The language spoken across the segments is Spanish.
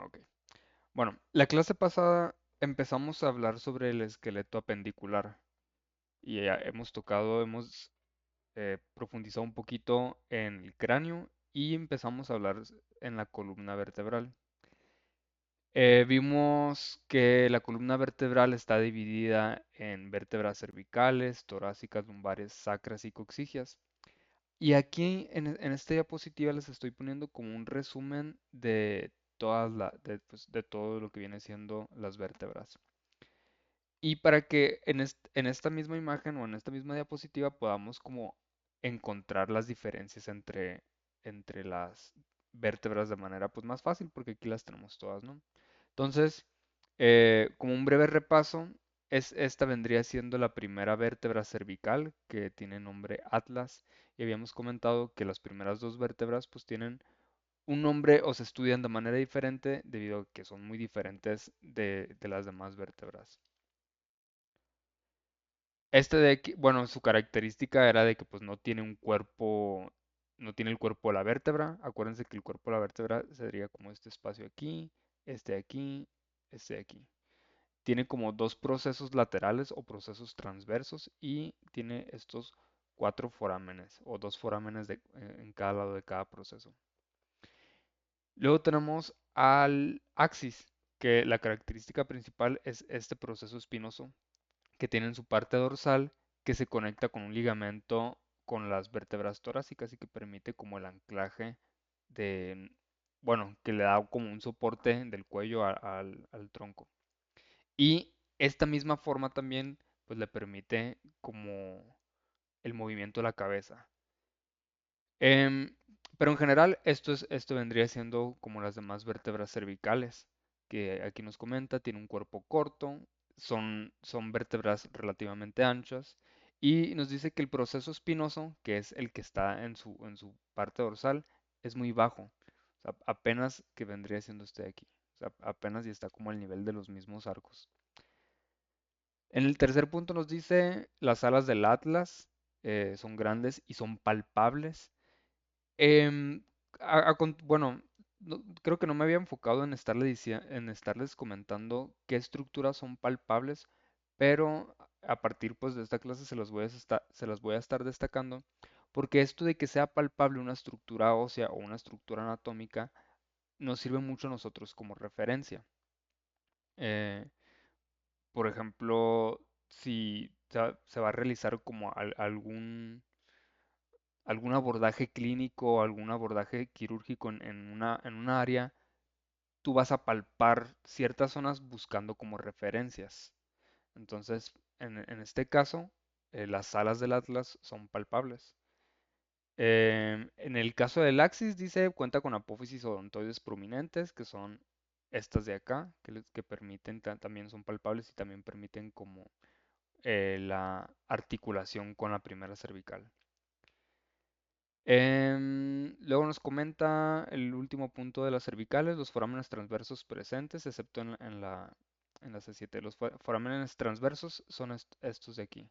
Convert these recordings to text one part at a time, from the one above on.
Ok. Bueno, la clase pasada empezamos a hablar sobre el esqueleto apendicular y ya hemos profundizado un poquito en el cráneo y empezamos a hablar en la columna vertebral. Vimos que la columna vertebral está dividida en vértebras cervicales, torácicas, lumbares, sacras y coxígeas. Y aquí en esta diapositiva les estoy poniendo como un resumen de de todo lo que viene siendo las vértebras. Y para que en esta misma imagen o en esta misma diapositiva podamos como encontrar las diferencias entre las vértebras de manera pues más fácil, porque aquí las tenemos todas, ¿no? Entonces, como un breve repaso, esta vendría siendo la primera vértebra cervical que tiene nombre Atlas. Y habíamos comentado que las primeras dos vértebras pues tienen un nombre o se estudian de manera diferente debido a que son muy diferentes de las demás vértebras. Este de aquí, bueno, su característica era de que pues no tiene un cuerpo, no tiene el cuerpo de la vértebra. Acuérdense que el cuerpo de la vértebra sería como este espacio aquí, este de aquí. Tiene como dos procesos laterales o procesos transversos y tiene estos cuatro forámenes o dos forámenes en cada lado de cada proceso. Luego tenemos al axis, que la característica principal es este proceso espinoso que tiene en su parte dorsal que se conecta con un ligamento con las vértebras torácicas y que permite como el anclaje de, bueno, que le da como un soporte del cuello al tronco. Y esta misma forma también pues le permite como el movimiento de la cabeza. Em, pero en general esto vendría siendo como las demás vértebras cervicales, que aquí nos comenta, tiene un cuerpo corto, son vértebras relativamente anchas y nos dice que el proceso espinoso, que es el que está en su parte dorsal, es muy bajo, o sea, apenas que vendría siendo este de aquí, o sea, apenas y está como al nivel de los mismos arcos. En el tercer punto nos dice las alas del Atlas son grandes y son palpables. Em, bueno, creo que no me había enfocado en en estarles comentando qué estructuras son palpables, pero a partir pues de esta clase se las voy a estar destacando, porque esto de que sea palpable una estructura ósea o una estructura anatómica nos sirve mucho a nosotros como referencia. Eh, por ejemplo, si se va a realizar como algún abordaje clínico, algún abordaje quirúrgico en una área, tú vas a palpar ciertas zonas buscando como referencias. Entonces, en este caso, las alas del Atlas son palpables. En el caso del axis, dice, cuenta con apófisis odontoides prominentes, que son estas de acá, que permiten, también son palpables y también permiten como la articulación con la primera cervical. Luego nos comenta el último punto de las cervicales, los forámenes transversos presentes, excepto en la C7. Los forámenes transversos son estos de aquí.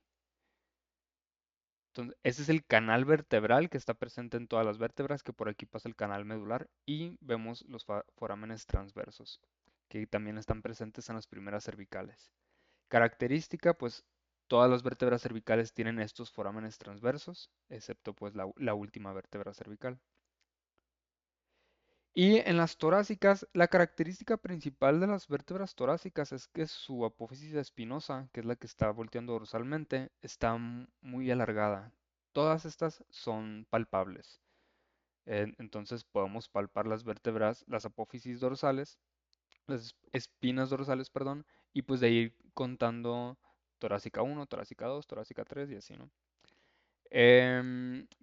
Entonces, ese es el canal vertebral que está presente en todas las vértebras, que por aquí pasa el canal medular y vemos los forámenes transversos, que también están presentes en las primeras cervicales. Característica, pues todas las vértebras cervicales tienen estos forámenes transversos, excepto pues la última vértebra cervical. Y en las torácicas, la característica principal de las vértebras torácicas es que su apófisis espinosa, que es la que está volteando dorsalmente, está muy alargada. Todas estas son palpables. Entonces podemos palpar las vértebras, las apófisis dorsales, las espinas dorsales, perdón, y pues de ir contando torácica 1, torácica 2, torácica 3 y así, ¿no?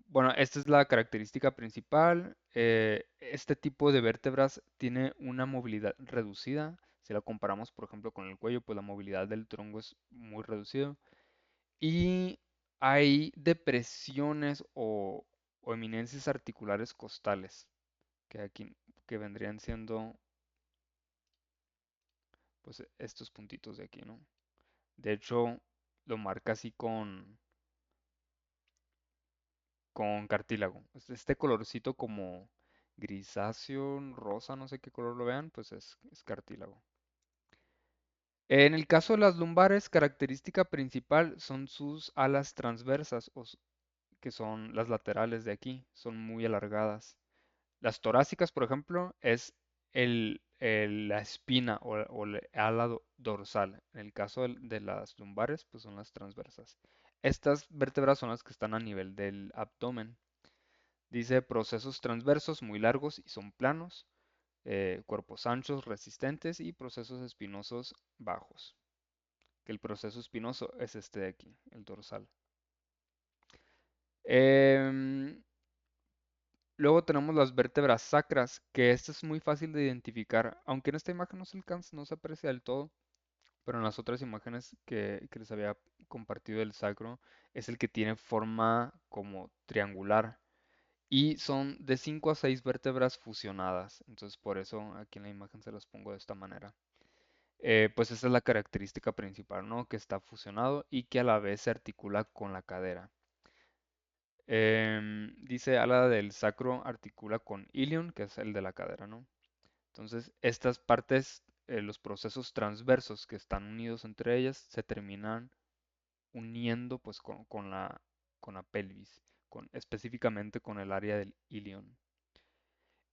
Bueno, esta es la característica principal. Este tipo de vértebras tiene una movilidad reducida. Si la comparamos, por ejemplo, con el cuello, pues la movilidad del tronco es muy reducida. Y hay depresiones o eminencias articulares costales, que aquí que vendrían siendo pues estos puntitos de aquí, ¿no? De hecho, lo marca así con cartílago. Este colorcito como grisáceo, rosa, no sé qué color lo vean, pues es cartílago. En el caso de las lumbares, característica principal son sus alas transversas, que son las laterales de aquí, son muy alargadas. Las torácicas, por ejemplo, es la espina o el ala dorsal. En el caso de las lumbares, pues son las transversas. Estas vértebras son las que están a nivel del abdomen. Dice procesos transversos muy largos y son planos, cuerpos anchos, resistentes y procesos espinosos bajos. Que el proceso espinoso es este de aquí, el dorsal. Em, Luego tenemos las vértebras sacras, que esto es muy fácil de identificar, aunque en esta imagen no se alcanza, no se aprecia del todo, pero en las otras imágenes que les había compartido del sacro, es el que tiene forma como triangular y son de 5 a 6 vértebras fusionadas. Entonces por eso aquí en la imagen se las pongo de esta manera. Pues esa es la característica principal, ¿no? Que está fusionado y que a la vez se articula con la cadera. Dice ala del sacro articula con ilion, que es el de la cadera, ¿no? Entonces, estas partes, los procesos transversos que están unidos entre ellas, se terminan uniendo pues con la pelvis, específicamente con el área del ilion.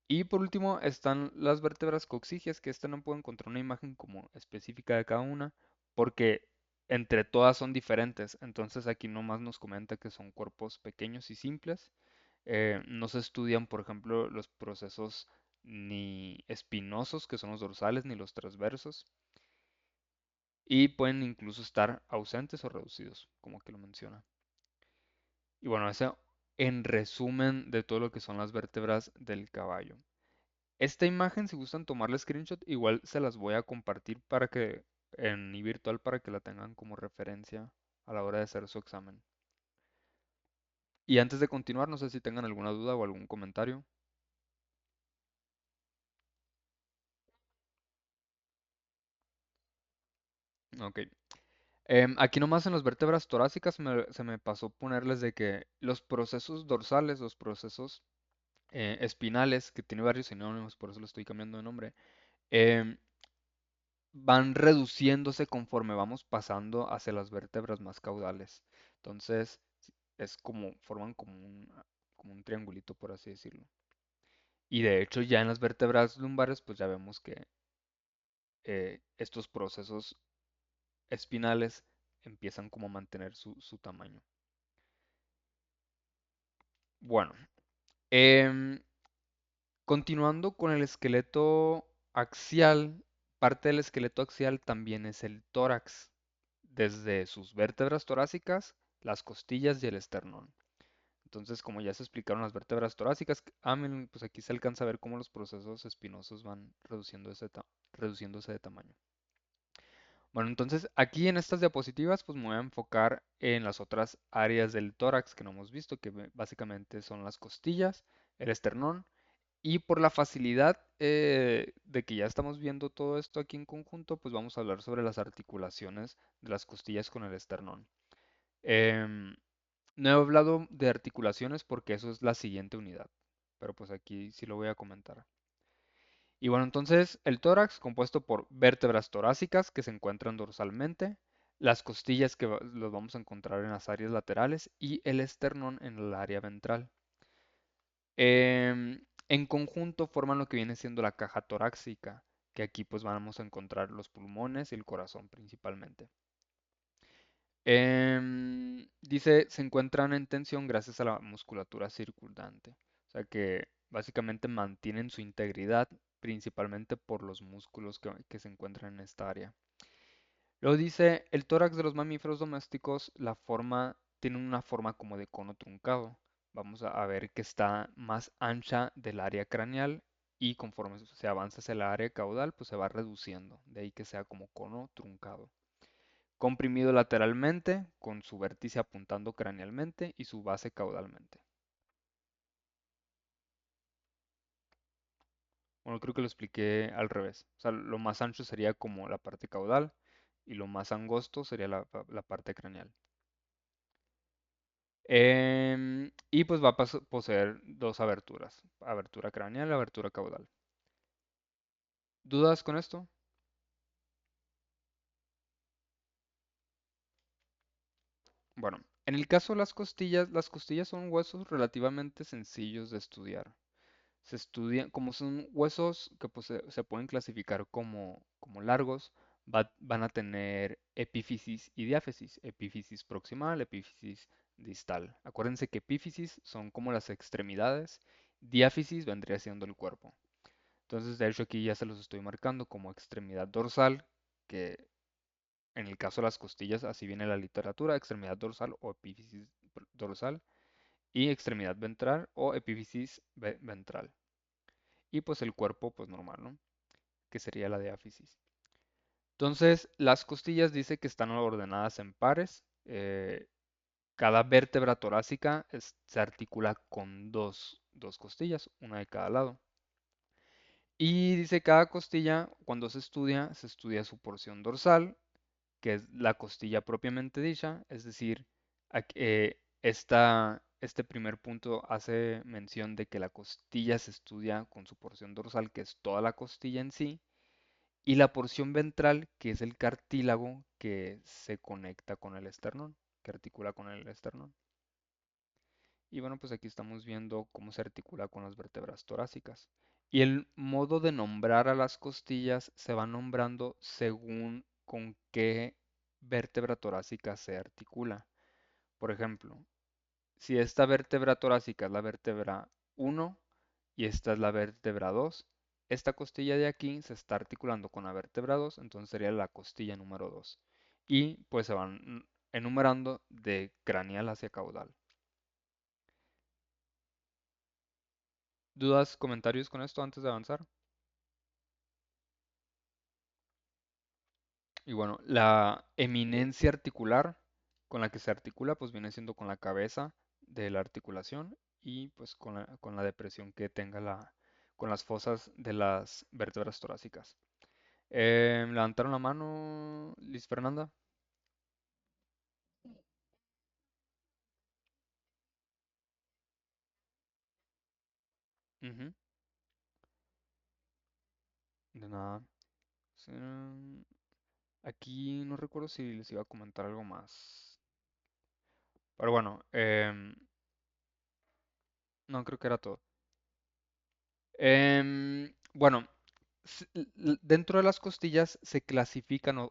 Y por último están las vértebras coxígeas, que esta no puedo encontrar una imagen como específica de cada una, porque entre todas son diferentes. Entonces aquí nomás nos comenta que son cuerpos pequeños y simples. No se estudian, por ejemplo, los procesos ni espinosos, que son los dorsales, ni los transversos. Y pueden incluso estar ausentes o reducidos, como aquí lo menciona. Y bueno, eso en resumen de todo lo que son las vértebras del caballo. Esta imagen, si gustan tomarle screenshot, igual se las voy a compartir para que en mi virtual para que la tengan como referencia a la hora de hacer su examen. Y antes de continuar, no sé si tengan alguna duda o algún comentario. Ok. Aquí nomás en las vértebras torácicas se me pasó ponerles de que los procesos dorsales, los procesos espinales, que tiene varios sinónimos, por eso lo estoy cambiando de nombre, em, van reduciéndose conforme vamos pasando hacia las vértebras más caudales. Entonces, es como, forman como un triangulito, por así decirlo. Y de hecho, ya en las vértebras lumbares, pues ya vemos que estos procesos espinales empiezan como a mantener su tamaño. Bueno, em, continuando con el esqueleto axial, parte del esqueleto axial también es el tórax, desde sus vértebras torácicas, las costillas y el esternón. Entonces, como ya se explicaron las vértebras torácicas, miren, pues aquí se alcanza a ver cómo los procesos espinosos van reduciéndose de tamaño. Bueno, entonces aquí en estas diapositivas pues me voy a enfocar en las otras áreas del tórax que no hemos visto, que básicamente son las costillas, el esternón, y por la facilidad de que ya estamos viendo todo esto aquí en conjunto, pues vamos a hablar sobre las articulaciones de las costillas con el esternón. Em, no he hablado de articulaciones porque eso es la siguiente unidad, pero pues aquí sí lo voy a comentar. Y bueno, entonces el tórax compuesto por vértebras torácicas que se encuentran dorsalmente, las costillas que los vamos a encontrar en las áreas laterales y el esternón en el área ventral. En conjunto forman lo que viene siendo la caja torácica, que aquí pues vamos a encontrar los pulmones y el corazón principalmente. Dice, se encuentran en tensión gracias a la musculatura circundante. O sea que básicamente mantienen su integridad principalmente por los músculos que se encuentran en esta área. Luego dice, el tórax de los mamíferos domésticos, tiene una forma como de cono truncado. Vamos a ver que está más ancha del área craneal y conforme se avanza hacia el área caudal, pues se va reduciendo. De ahí que sea como cono truncado. Comprimido lateralmente, con su vértice apuntando cranealmente y su base caudalmente. Bueno, creo que lo expliqué al revés. O sea, lo más ancho sería como la parte caudal y lo más angosto sería la parte craneal. Y pues va a poseer dos aberturas, abertura craneal y abertura caudal. ¿Dudas con esto? Bueno, en el caso de las costillas son huesos relativamente sencillos de estudiar. Se estudian, como son huesos que pues, se pueden clasificar como largos, van a tener epífisis y diáfisis, epífisis proximal, epífisis distal. Acuérdense que epífisis son como las extremidades, diáfisis vendría siendo el cuerpo. Entonces, de hecho, aquí ya se los estoy marcando como extremidad dorsal, que en el caso de las costillas, así viene la literatura, extremidad dorsal o epífisis dorsal, y extremidad ventral o epífisis ventral. Y pues el cuerpo, pues normal, ¿no? Que sería la diáfisis. Entonces, las costillas dice que están ordenadas en pares. Cada vértebra torácica se articula con dos costillas, una de cada lado. Y dice cada costilla, cuando se estudia su porción dorsal, que es la costilla propiamente dicha, es decir, este primer punto hace mención de que la costilla se estudia con su porción dorsal, que es toda la costilla en sí, y la porción ventral, que es el cartílago que se conecta con el esternón, que articula con el esternón. Y bueno, pues aquí estamos viendo cómo se articula con las vértebras torácicas. Y el modo de nombrar a las costillas se va nombrando según con qué vértebra torácica se articula. Por ejemplo, si esta vértebra torácica es la vértebra 1 y esta es la vértebra 2, esta costilla de aquí se está articulando con la vértebra 2, entonces sería la costilla número 2. Y pues se van enumerando de craneal hacia caudal. ¿Dudas, comentarios con esto antes de avanzar? Y bueno, la eminencia articular con la que se articula, pues viene siendo con la cabeza de la articulación y pues con la depresión que tenga con las fosas de las vértebras torácicas. ¿Levantaron la mano, Liz Fernanda? Ujú, de nada. Sí, aquí no recuerdo si les iba a comentar algo más. Pero bueno, no creo que era todo. Bueno, dentro de las costillas se clasifican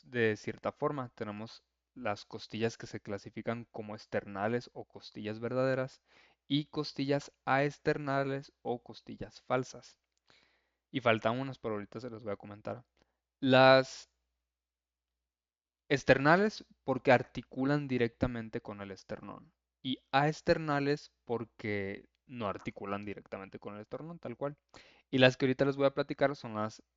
de cierta forma. Tenemos las costillas que se clasifican como esternales o costillas verdaderas y costillas aesternales o costillas falsas. Y faltan unas, pero ahorita se las voy a comentar. Las esternales porque articulan directamente con el esternón y aesternales porque no articulan directamente con el esternón, tal cual. Y las que ahorita les voy a platicar son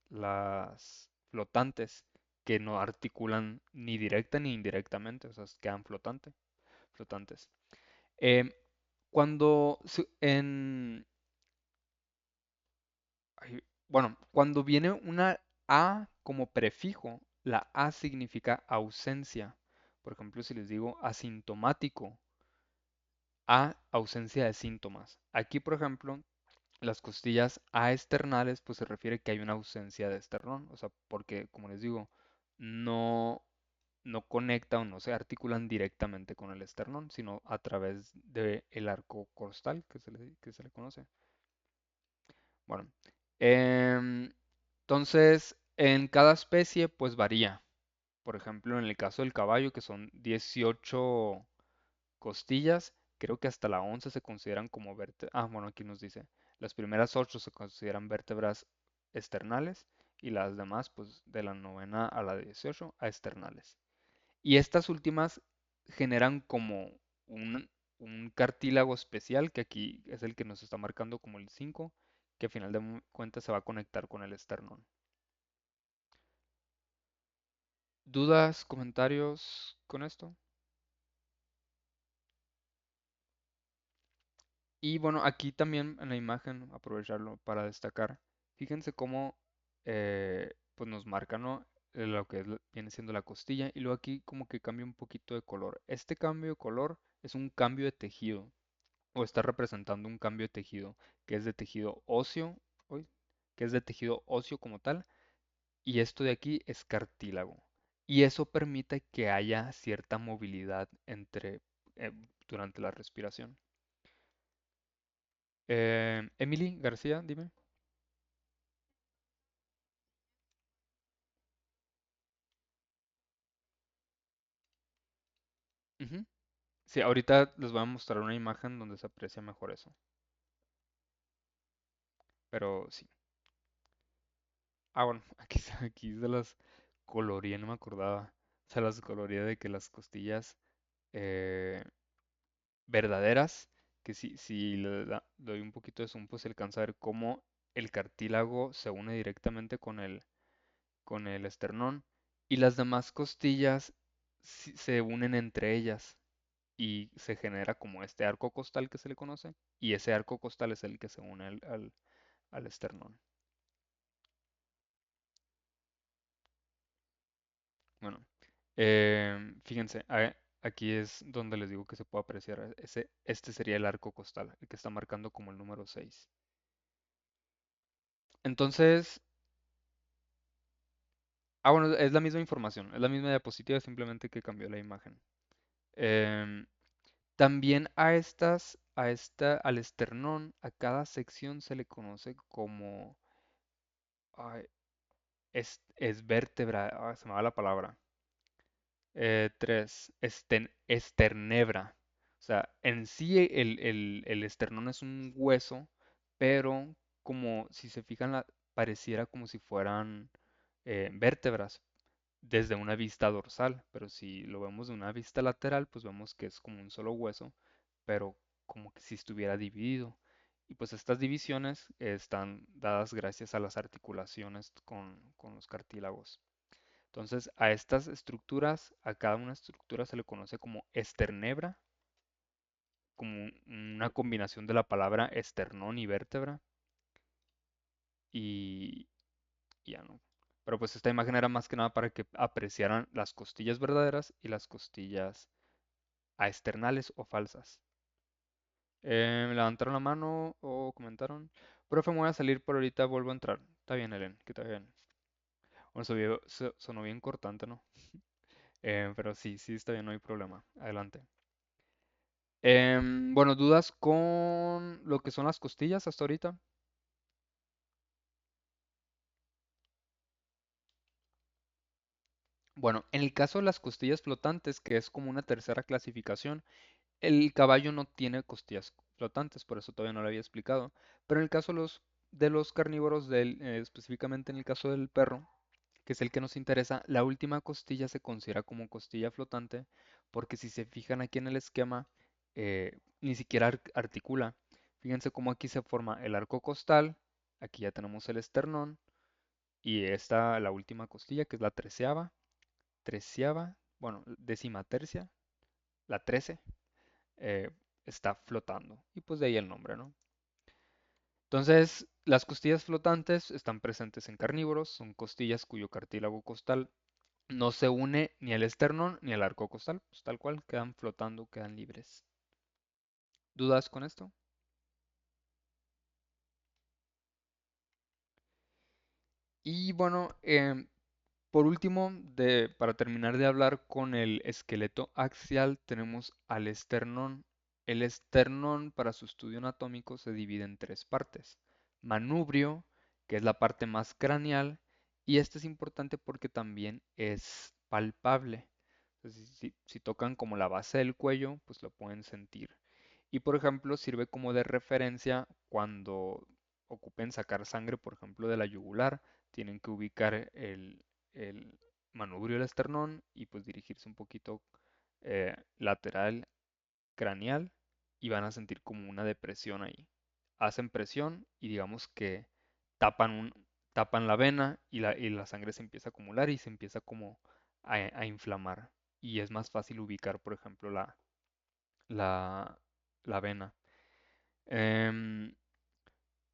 las flotantes, que no articulan ni directa ni indirectamente, o sea, quedan flotantes. Em, cuando cuando viene una A como prefijo, la A significa ausencia. Por ejemplo, si les digo asintomático, A, ausencia de síntomas. Aquí, por ejemplo, las costillas aesternales, pues se refiere que hay una ausencia de esternón, o sea, porque, como les digo, no, no conecta o no se articulan directamente con el esternón, sino a través del arco costal que se le conoce. Bueno, em, entonces en cada especie, pues varía. Por ejemplo, en el caso del caballo, que son 18 costillas, creo que hasta la 11 se consideran como vértebras. Ah, bueno, aquí nos dice, las primeras 8 se consideran vértebras externales y las demás, pues de la novena a la 18, a externales. Y estas últimas generan como un cartílago especial, que aquí es el que nos está marcando como el 5, que a final de cuentas se va a conectar con el esternón. ¿Dudas, comentarios con esto? Y bueno, aquí también en la imagen, aprovecharlo para destacar. Fíjense cómo pues nos marca, ¿no? lo que viene siendo la costilla, y luego aquí como que cambia un poquito de color. Este cambio de color es un cambio de tejido, o está representando un cambio de tejido, que es de tejido óseo, uy, que es de tejido óseo como tal, y esto de aquí es cartílago. Y eso permite que haya cierta movilidad eh, durante la respiración. Emily García, dime. Ujú. Sí, ahorita les voy a mostrar una imagen donde se aprecia mejor eso. Pero sí. Ah, bueno, aquí se las coloreé, no me acordaba. Se las coloreé de que las costillas eh, verdaderas, que si le doy un poquito de zoom, pues se alcanza a ver cómo el cartílago se une directamente con el esternón y las demás costillas se unen entre ellas y se genera como este arco costal que se le conoce y ese arco costal es el que se une al esternón. Bueno, fíjense, aquí es donde les digo que se puede apreciar. Este sería el arco costal, el que está marcando como el número 6. Entonces, bueno, es la misma información, es la misma diapositiva, simplemente que cambió la imagen. Em, También al esternón, a cada sección se le conoce como, ay, es vértebra, se me va la palabra. Tres, esternebra. O sea, en sí el esternón es un hueso, pero como si se fijan, pareciera como si fueran vértebras desde una vista dorsal, pero si lo vemos de una vista lateral, pues vemos que es como un solo hueso, pero como que si estuviera dividido. Y pues estas divisiones están dadas gracias a las articulaciones con los cartílagos. Entonces, a estas estructuras, a cada una estructura se le conoce como esternebra, como una combinación de la palabra esternón y vértebra, y, y ya no. Pero pues esta imagen era más que nada para que apreciaran las costillas verdaderas y las costillas aesternales o falsas. Me levantaron la mano o comentaron, profe, me voy a salir por ahorita, vuelvo a entrar. Está bien, Ellen, que está bien. Bueno, sonó bien cortante, ¿no? Pero sí, sí, está bien, no hay problema. Adelante. Bueno, ¿dudas con lo que son las costillas hasta ahorita? Bueno, en el caso de las costillas flotantes, que es como una tercera clasificación, el caballo no tiene costillas flotantes, por eso todavía no lo había explicado. Pero en el caso de los carnívoros, específicamente en el caso del perro, que es el que nos interesa, la última costilla se considera como costilla flotante, porque si se fijan aquí en el esquema, ni siquiera articula. Fíjense cómo aquí se forma el arco costal, aquí ya tenemos el esternón, y esta, la última costilla, que es la treceava, bueno, décima tercia, la 13 eh, está flotando. Y pues de ahí el nombre, ¿no? Entonces, las costillas flotantes están presentes en carnívoros, son costillas cuyo cartílago costal no se une ni al esternón ni al arco costal, pues tal cual, quedan flotando, quedan libres. ¿Dudas con esto? Y bueno, por último, para terminar de hablar con el esqueleto axial, tenemos al esternón. El esternón, para su estudio anatómico, se divide en tres partes. Manubrio, que es la parte más craneal, y este es importante porque también es palpable. Entonces, si tocan como la base del cuello, pues lo pueden sentir. Y por ejemplo, sirve como de referencia cuando ocupen sacar sangre, por ejemplo, de la yugular, tienen que ubicar el manubrio del esternón y pues dirigirse un poquito lateral craneal y van a sentir como una depresión ahí. Hacen presión y digamos que tapan, tapan la vena y la sangre se empieza a acumular y se empieza como a inflamar. Y es más fácil ubicar, por ejemplo, la, la vena. Em,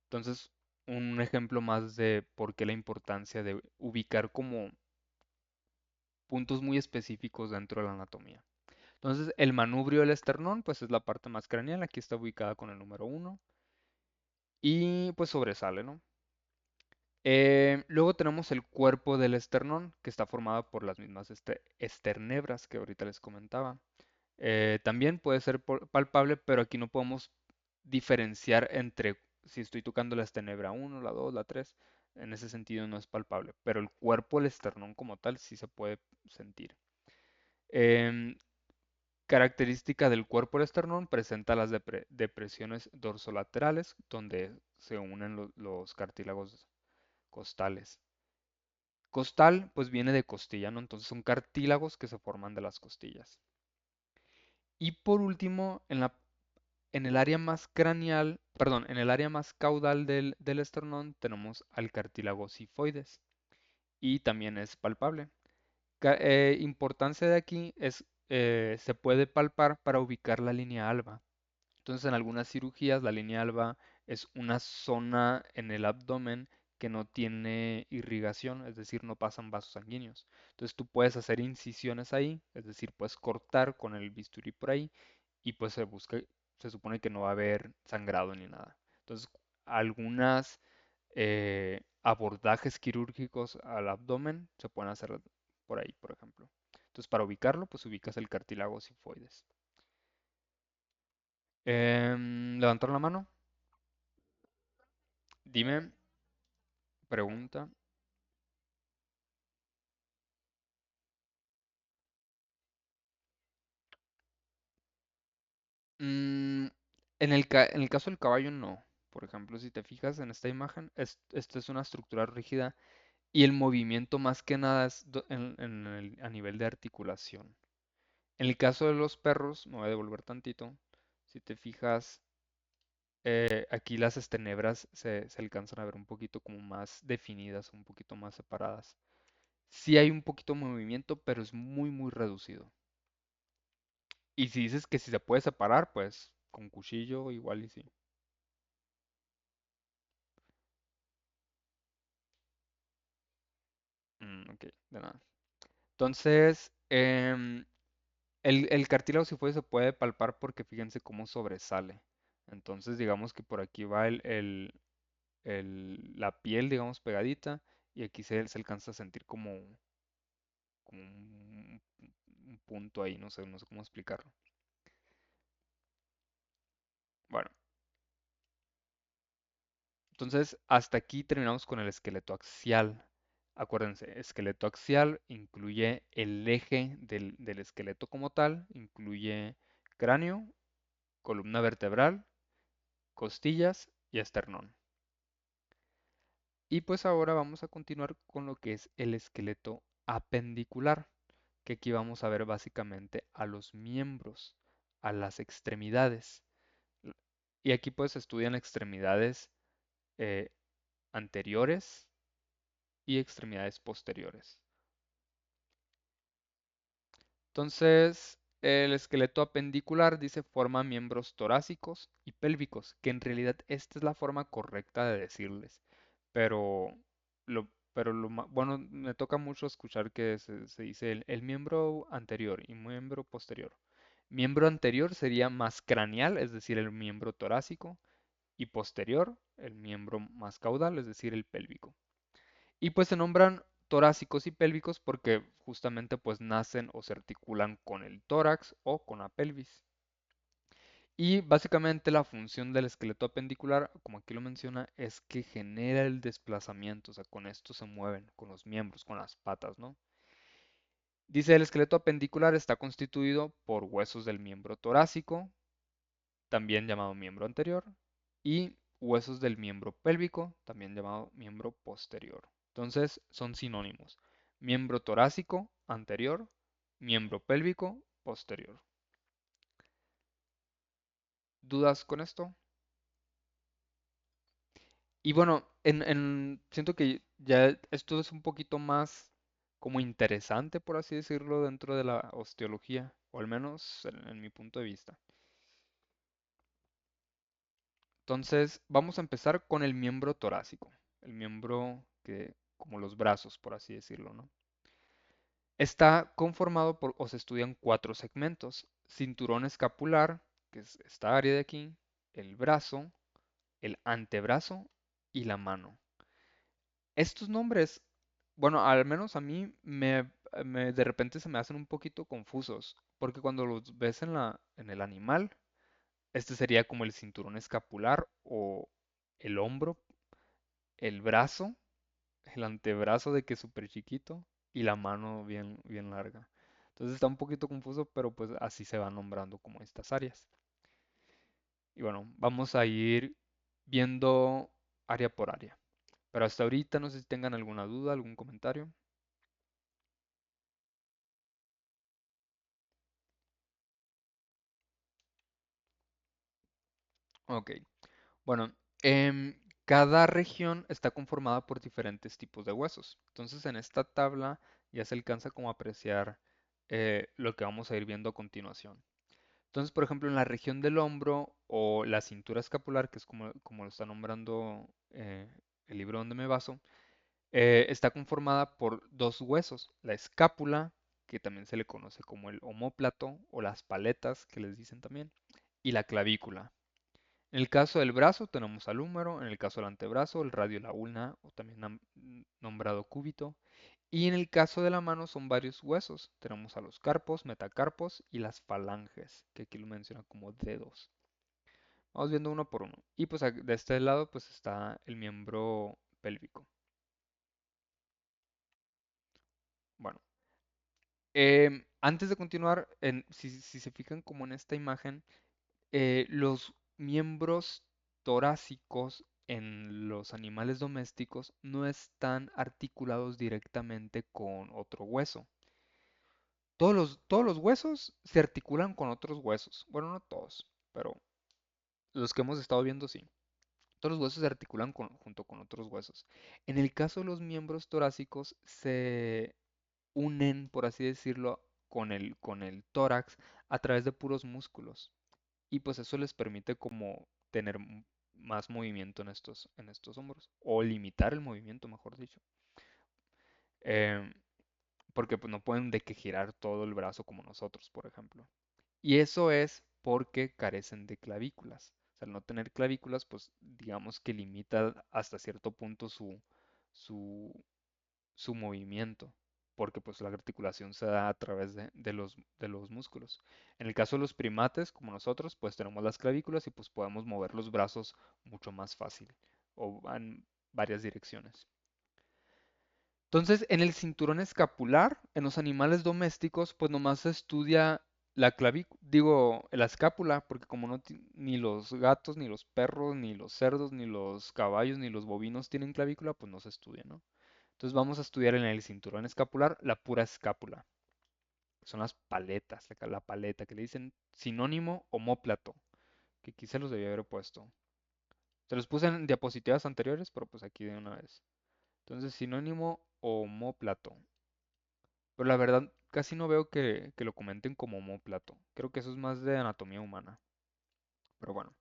entonces, un ejemplo más de por qué la importancia de ubicar como puntos muy específicos dentro de la anatomía. Entonces, el manubrio del esternón, pues es la parte más craneal, aquí está ubicada con el número uno y pues sobresale, ¿no? Luego tenemos el cuerpo del esternón, que está formado por las mismas esternebras que ahorita les comentaba. También puede ser palpable, pero aquí no podemos diferenciar entre si estoy tocando la esternebra uno, la 2, la 3. En ese sentido no es palpable, pero el cuerpo del esternón como tal sí se puede sentir. Em, Característica del cuerpo del esternón, presenta las depresiones dorsolaterales, donde se unen los cartílagos costales. Costal, pues viene de costilla, ¿no? Entonces son cartílagos que se forman de las costillas. Y por último, en el área más craneal, perdón, en el área más caudal del esternón tenemos al cartílago sifoides y también es palpable. Importancia de aquí es, se puede palpar para ubicar la línea alba. Entonces, en algunas cirugías, la línea alba es una zona en el abdomen que no tiene irrigación, es decir, no pasan vasos sanguíneos. Entonces, tú puedes hacer incisiones ahí, es decir, puedes cortar con el bisturí por ahí y pues se supone que no va a haber sangrado ni nada. Entonces, algunas abordajes quirúrgicos al abdomen se pueden hacer por ahí, por ejemplo. Entonces, para ubicarlo, pues ubicas el cartílago sifoides. Levantar la mano. Dime, pregunta. Mm, en el caso del caballo, no. Por ejemplo, si te fijas en esta imagen, esta es una estructura rígida y el movimiento más que nada es a nivel de articulación. En el caso de los perros, me voy a devolver tantito. Si te fijas, aquí las estenebras se alcanzan a ver un poquito como más definidas, un poquito más separadas. Sí hay un poquito de movimiento, pero es muy, muy reducido. Y si dices que si se puede separar, pues con cuchillo igual y sí. Ok, de nada. Entonces, el cartílago si se puede palpar porque fíjense cómo sobresale. Entonces, digamos que por aquí va la piel, digamos, pegadita, y aquí se alcanza a sentir como un punto ahí, no sé cómo explicarlo. Bueno, entonces hasta aquí terminamos con el esqueleto axial. Acuérdense, esqueleto axial incluye el eje del esqueleto como tal, incluye cráneo, columna vertebral, costillas y esternón. Y pues ahora vamos a continuar con lo que es el esqueleto apendicular, que aquí vamos a ver básicamente a los miembros, a las extremidades. Y aquí pues estudian extremidades eh, anteriores y extremidades posteriores. Entonces, el esqueleto apendicular dice forma miembros torácicos y pélvicos, que en realidad esta es la forma correcta de decirles. Pero bueno, me toca mucho escuchar que se dice el miembro anterior y miembro posterior. Miembro anterior sería más craneal, es decir, el miembro torácico, y posterior, el miembro más caudal, es decir, el pélvico. Y pues se nombran torácicos y pélvicos porque justamente pues nacen o se articulan con el tórax o con la pelvis. Y básicamente la función del esqueleto apendicular, como aquí lo menciona, es que genera el desplazamiento, o sea, con esto se mueven, con los miembros, con las patas, ¿no? Dice el esqueleto apendicular está constituido por huesos del miembro torácico, también llamado miembro anterior, y huesos del miembro pélvico, también llamado miembro posterior. Entonces son sinónimos. Miembro torácico, anterior, miembro pélvico, posterior. ¿Dudas con esto? Y bueno, siento que ya esto es un poquito más como interesante, por así decirlo, dentro de la osteología, o al menos en mi punto de vista. Entonces, vamos a empezar con el miembro torácico, el miembro que, como los brazos, por así decirlo, ¿no? Está conformado por, o se estudian cuatro segmentos: cinturón escapular, que es esta área de aquí, el brazo, el antebrazo y la mano. Estos nombres, bueno, al menos a mí de repente se me hacen un poquito confusos, porque cuando los ves en el animal, este sería como el cinturón escapular o el hombro, el brazo, el antebrazo de que es súper chiquito y la mano bien, bien larga. Entonces está un poquito confuso, pero pues así se van nombrando como estas áreas. Y bueno, vamos a ir viendo área por área. Pero hasta ahorita no sé si tengan alguna duda, algún comentario. Ok, bueno, cada región está conformada por diferentes tipos de huesos. Entonces en esta tabla ya se alcanza como a apreciar lo que vamos a ir viendo a continuación. Entonces, por ejemplo, en la región del hombro o la cintura escapular, que es como lo está nombrando el libro donde me baso, está conformada por dos huesos: la escápula, que también se le conoce como el omóplato o las paletas, que les dicen también, y la clavícula. En el caso del brazo tenemos al húmero, en el caso del antebrazo el radio y la ulna, o también nombrado cúbito, y en el caso de la mano son varios huesos. Tenemos a los carpos, metacarpos y las falanges, que aquí lo mencionan como dedos. Vamos viendo uno por uno. Y pues de este lado pues está el miembro pélvico. Bueno, antes de continuar, si se fijan como en esta imagen, los miembros torácicos en los animales domésticos no están articulados directamente con otro hueso. Todos los huesos se articulan con otros huesos. Bueno, no todos, pero los que hemos estado viendo sí. Todos los huesos se articulan junto con otros huesos. En el caso de los miembros torácicos se unen, por así decirlo, con el tórax a través de puros músculos. Y pues eso les permite como tener más movimiento en estos hombros. O limitar el movimiento, mejor dicho. Em, Porque pues, no pueden de que girar todo el brazo como nosotros, por ejemplo. Y eso es porque carecen de clavículas. O sea, al no tener clavículas, pues digamos que limita hasta cierto punto su, su movimiento, porque pues la articulación se da a través de los músculos. En el caso de los primates, como nosotros, pues tenemos las clavículas y pues podemos mover los brazos mucho más fácil o en varias direcciones. Entonces, en el cinturón escapular, en los animales domésticos, pues nomás se estudia la escápula, porque como ni los gatos, ni los perros, ni los cerdos, ni los caballos, ni los bovinos tienen clavícula, pues no se estudia, ¿no? Entonces vamos a estudiar en el cinturón escapular la pura escápula, que son las paletas, la paleta, que le dicen sinónimo omóplato, que aquí se los debía haber puesto. Se los puse en diapositivas anteriores, pero pues aquí de una vez. Entonces, sinónimo omóplato. Pero la verdad, casi no veo que lo comenten como omóplato. Creo que eso es más de anatomía humana. Pero bueno,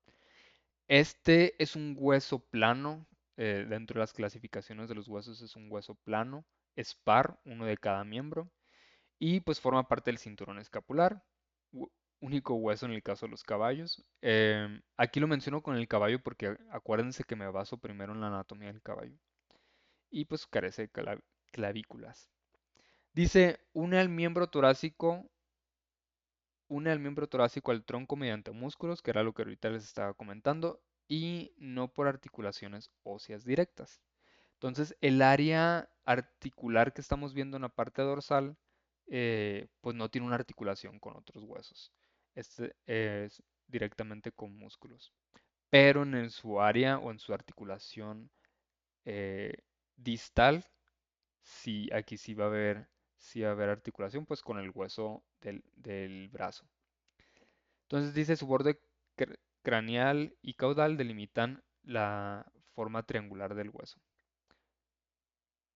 este es un hueso plano. Dentro de las clasificaciones de los huesos es un hueso plano, es par, uno de cada miembro. Y pues forma parte del cinturón escapular, único hueso en el caso de los caballos. Aquí lo menciono con el caballo porque acuérdense que me baso primero en la anatomía del caballo. Y pues carece de clavículas. Dice, une al miembro torácico al tronco mediante músculos, que era lo que ahorita les estaba comentando, y no por articulaciones óseas directas. Entonces, el área articular que estamos viendo en la parte dorsal, pues no tiene una articulación con otros huesos. Este es directamente con músculos. Pero en su área o en su articulación eh, distal, sí, aquí sí va a haber articulación, pues con el hueso del brazo. Entonces dice su borde craneal y caudal delimitan la forma triangular del hueso.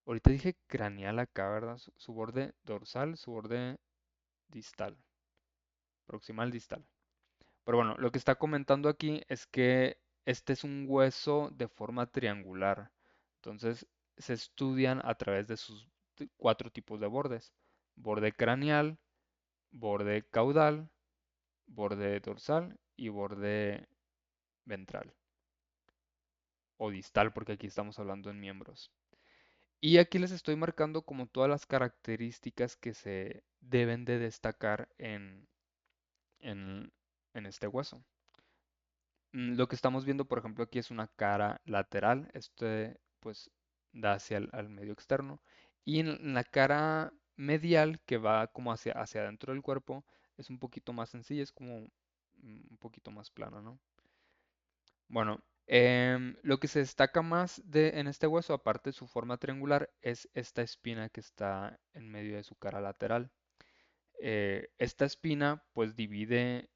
Ahorita dije craneal acá, ¿verdad? Su borde dorsal, su borde distal, proximal distal. Pero bueno, lo que está comentando aquí es que este es un hueso de forma triangular. Entonces se estudian a través de sus cuatro tipos de bordes. borde craneal, borde caudal, borde dorsal y borde ventral o distal porque aquí estamos hablando en miembros. Y aquí les estoy marcando como todas las características que se deben de destacar en, en este hueso. Lo que estamos viendo, por ejemplo, aquí es una cara lateral. Este, pues, da hacia al medio externo. Y en la cara medial, que va como hacia adentro del cuerpo, es un poquito más sencilla, es como un poquito más plano, ¿no? Bueno, lo que se destaca más en este hueso, aparte de su forma triangular, es esta espina que está en medio de su cara lateral. Esta espina pues divide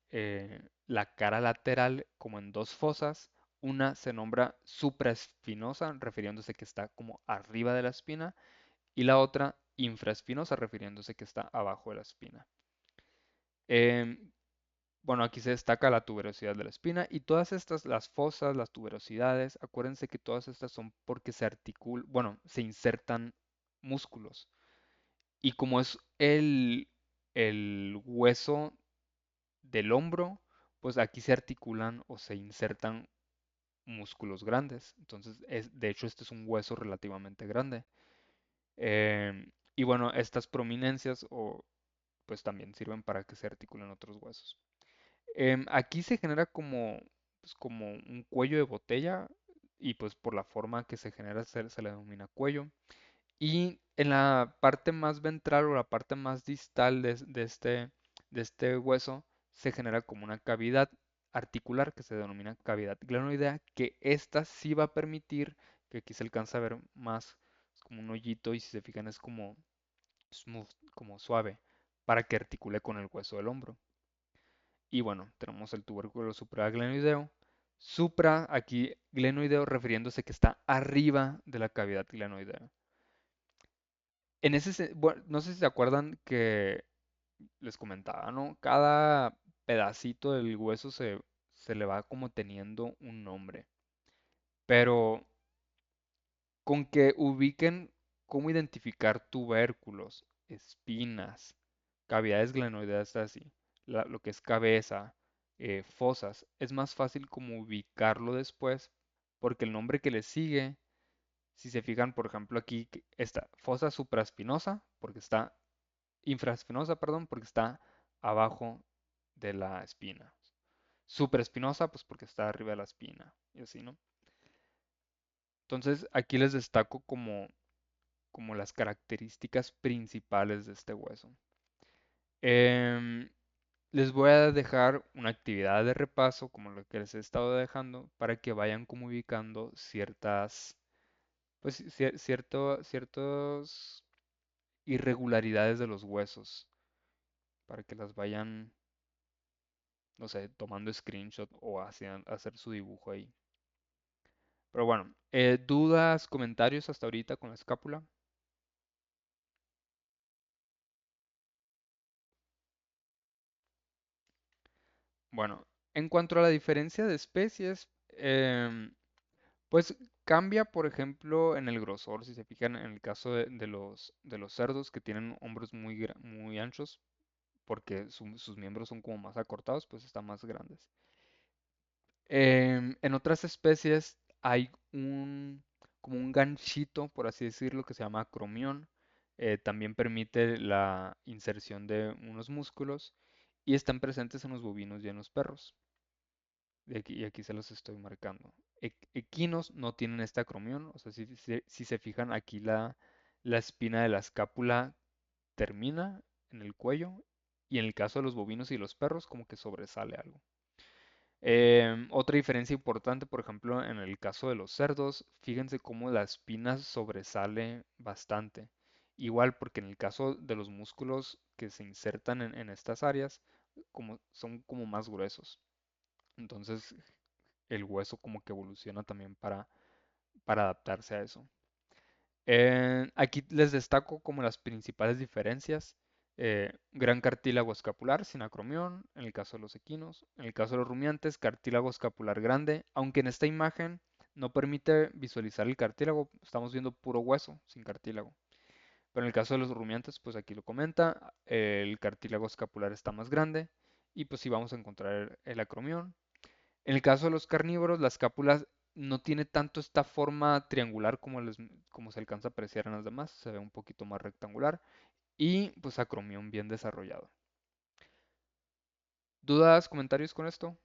la cara lateral como en dos fosas. Una se nombra supraespinosa, refiriéndose que está como arriba de la espina, y la otra infraespinosa, refiriéndose que está abajo de la espina. Em, bueno, aquí se destaca la tuberosidad de la espina y todas estas, las fosas, las tuberosidades, acuérdense que todas estas son porque se articulan, bueno, se insertan músculos. Y como es el hueso del hombro, pues aquí se articulan o se insertan músculos grandes. Entonces, de hecho, este es un hueso relativamente grande. Y bueno, estas prominencias pues también sirven para que se articulen otros huesos. Aquí se genera como un cuello de botella y pues por la forma que se genera se le denomina cuello. Y en la parte más ventral o la parte más distal de este hueso se genera como una cavidad articular que se denomina cavidad glenoidea, que esta sí va a permitir, que aquí se alcanza a ver más, es como un hoyito y si se fijan es como smooth, como suave, para que articule con el hueso del hombro. Y bueno, tenemos el tubérculo supraglenoideo. Supra, aquí glenoideo refiriéndose que está arriba de la cavidad glenoidea. Bueno, no sé si se acuerdan que les comentaba, ¿no? Cada pedacito del hueso se le va como teniendo un nombre. Pero con que ubiquen cómo identificar tubérculos, espinas, cavidades glenoideas así, lo que es cabeza, fosas, es más fácil como ubicarlo después, porque el nombre que le sigue, si se fijan, por ejemplo, aquí está fosa supraespinosa, porque está infraespinosa, perdón, porque está abajo de la espina. Supraespinosa, pues porque está arriba de la espina, y así, ¿no? Entonces, aquí les destaco como las características principales de este hueso. Em, Les voy a dejar una actividad de repaso, como lo que les he estado dejando, para que vayan como ubicando pues, ciertos irregularidades de los huesos, para que las vayan, no sé, tomando screenshot o hacer su dibujo ahí. Pero bueno, ¿dudas, comentarios hasta ahorita con la escápula? Bueno, en cuanto a la diferencia de especies, pues cambia, por ejemplo, en el grosor. Si se fijan en el caso de los cerdos que tienen hombros muy anchos, porque sus miembros son como más acortados, pues están más grandes. En otras especies hay como un ganchito, por así decirlo, que se llama acromión. También permite la inserción de unos músculos y están presentes en los bovinos y en los perros. Y aquí se los estoy marcando. Equinos no tienen esta acromión, o sea, si se fijan aquí la espina de la escápula termina en el cuello y en el caso de los bovinos y los perros como que sobresale algo. Otra diferencia importante, por ejemplo, en el caso de los cerdos, fíjense cómo la espina sobresale bastante. Igual porque en el caso de los músculos que se insertan en estas áreas, son como más gruesos. Entonces el hueso como que evoluciona también para adaptarse a eso. Aquí les destaco como las principales diferencias. Gran cartílago escapular sin acromión, en el caso de los equinos. En el caso de los rumiantes, cartílago escapular grande, aunque en esta imagen no permite visualizar el cartílago, estamos viendo puro hueso sin cartílago. Pero en el caso de los rumiantes, pues aquí lo comenta, el cartílago escapular está más grande y pues sí vamos a encontrar el acromión. En el caso de los carnívoros, la escápula no tiene tanto esta forma triangular como se alcanza a apreciar en las demás, se ve un poquito más rectangular y pues acromión bien desarrollado. ¿Dudas, comentarios con esto?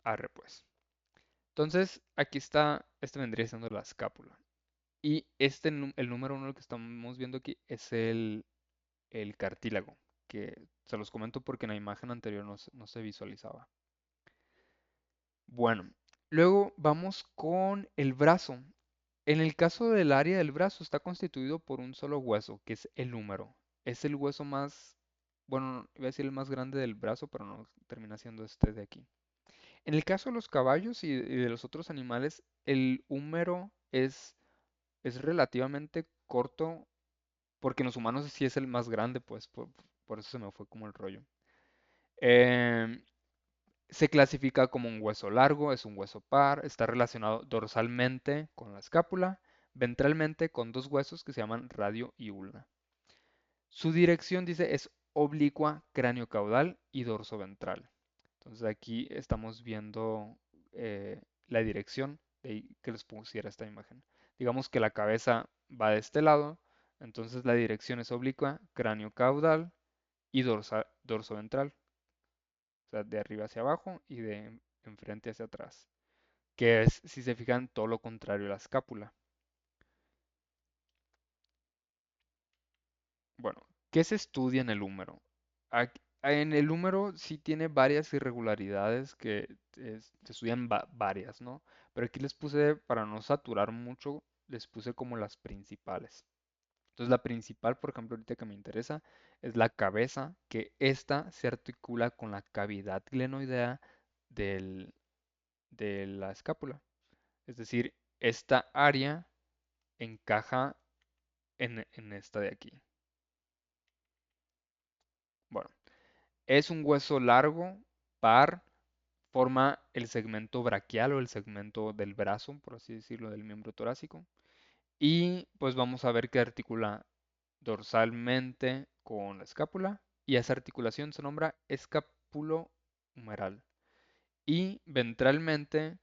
Arre pues. Entonces, aquí está, este vendría siendo la escápula. Y el número uno que estamos viendo aquí es el cartílago, que se los comento porque en la imagen anterior no se visualizaba. Bueno, luego vamos con el brazo. En el caso del área del brazo está constituido por un solo hueso, que es el húmero. Es el hueso más, bueno, iba a decir el más grande del brazo, pero no, termina siendo este de aquí. En el caso de los caballos y de los otros animales, el húmero es relativamente corto, porque en los humanos sí es el más grande, pues por eso se me fue como el rollo. Em, Se clasifica como un hueso largo, es un hueso par, está relacionado dorsalmente con la escápula, ventralmente con dos huesos que se llaman radio y ulna. Su dirección, dice, es oblicua, cráneo caudal y dorso ventral. Entonces aquí estamos viendo la dirección de ahí que les pusiera esta imagen. Digamos que la cabeza va de este lado, entonces la dirección es oblicua, cráneo caudal y dorso ventral. O sea, de arriba hacia abajo y de enfrente hacia atrás. Que es, si se fijan, todo lo contrario a la escápula. Bueno, ¿qué se estudia en el húmero? En el húmero sí tiene varias irregularidades que se estudian varias, ¿no? Pero aquí les puse, para no saturar mucho, les puse como las principales. Entonces la principal, por ejemplo, ahorita que me interesa, es la cabeza, que esta se articula con la cavidad glenoidea del, de la escápula. Es decir, esta área encaja en esta de aquí. Bueno, es un hueso largo, par, forma el segmento braquial o el segmento del brazo, por así decirlo, del miembro torácico. Y pues vamos a ver que articula dorsalmente con la escápula y esa articulación se nombra escapulohumeral. Y ventralmente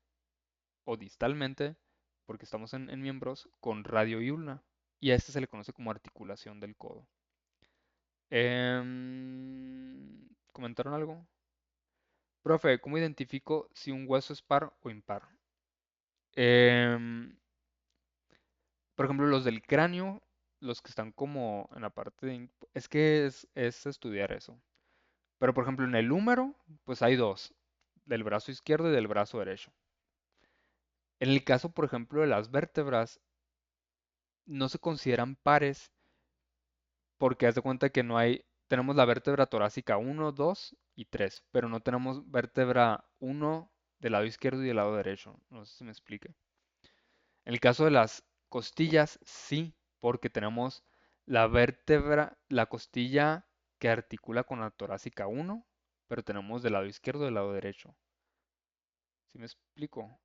o distalmente, porque estamos en miembros, con radio y ulna. Y a este se le conoce como articulación del codo. ¿Comentaron algo? Profe, ¿cómo identifico si un hueso es par o impar? Em, por ejemplo, los del cráneo, los que están como en la parte de... Es que es estudiar eso. Pero por ejemplo, en el húmero, pues hay dos, del brazo izquierdo y del brazo derecho. En el caso, por ejemplo, de las vértebras, no se consideran pares porque haz de cuenta que no hay, tenemos la vértebra torácica uno, 2 y 3, pero no tenemos vértebra uno del lado izquierdo y del lado derecho. No sé si me explique. En el caso de las costillas, sí, porque tenemos la vértebra, la costilla que articula con la torácica uno, pero tenemos del lado izquierdo y del lado derecho. ¿Sí me explico?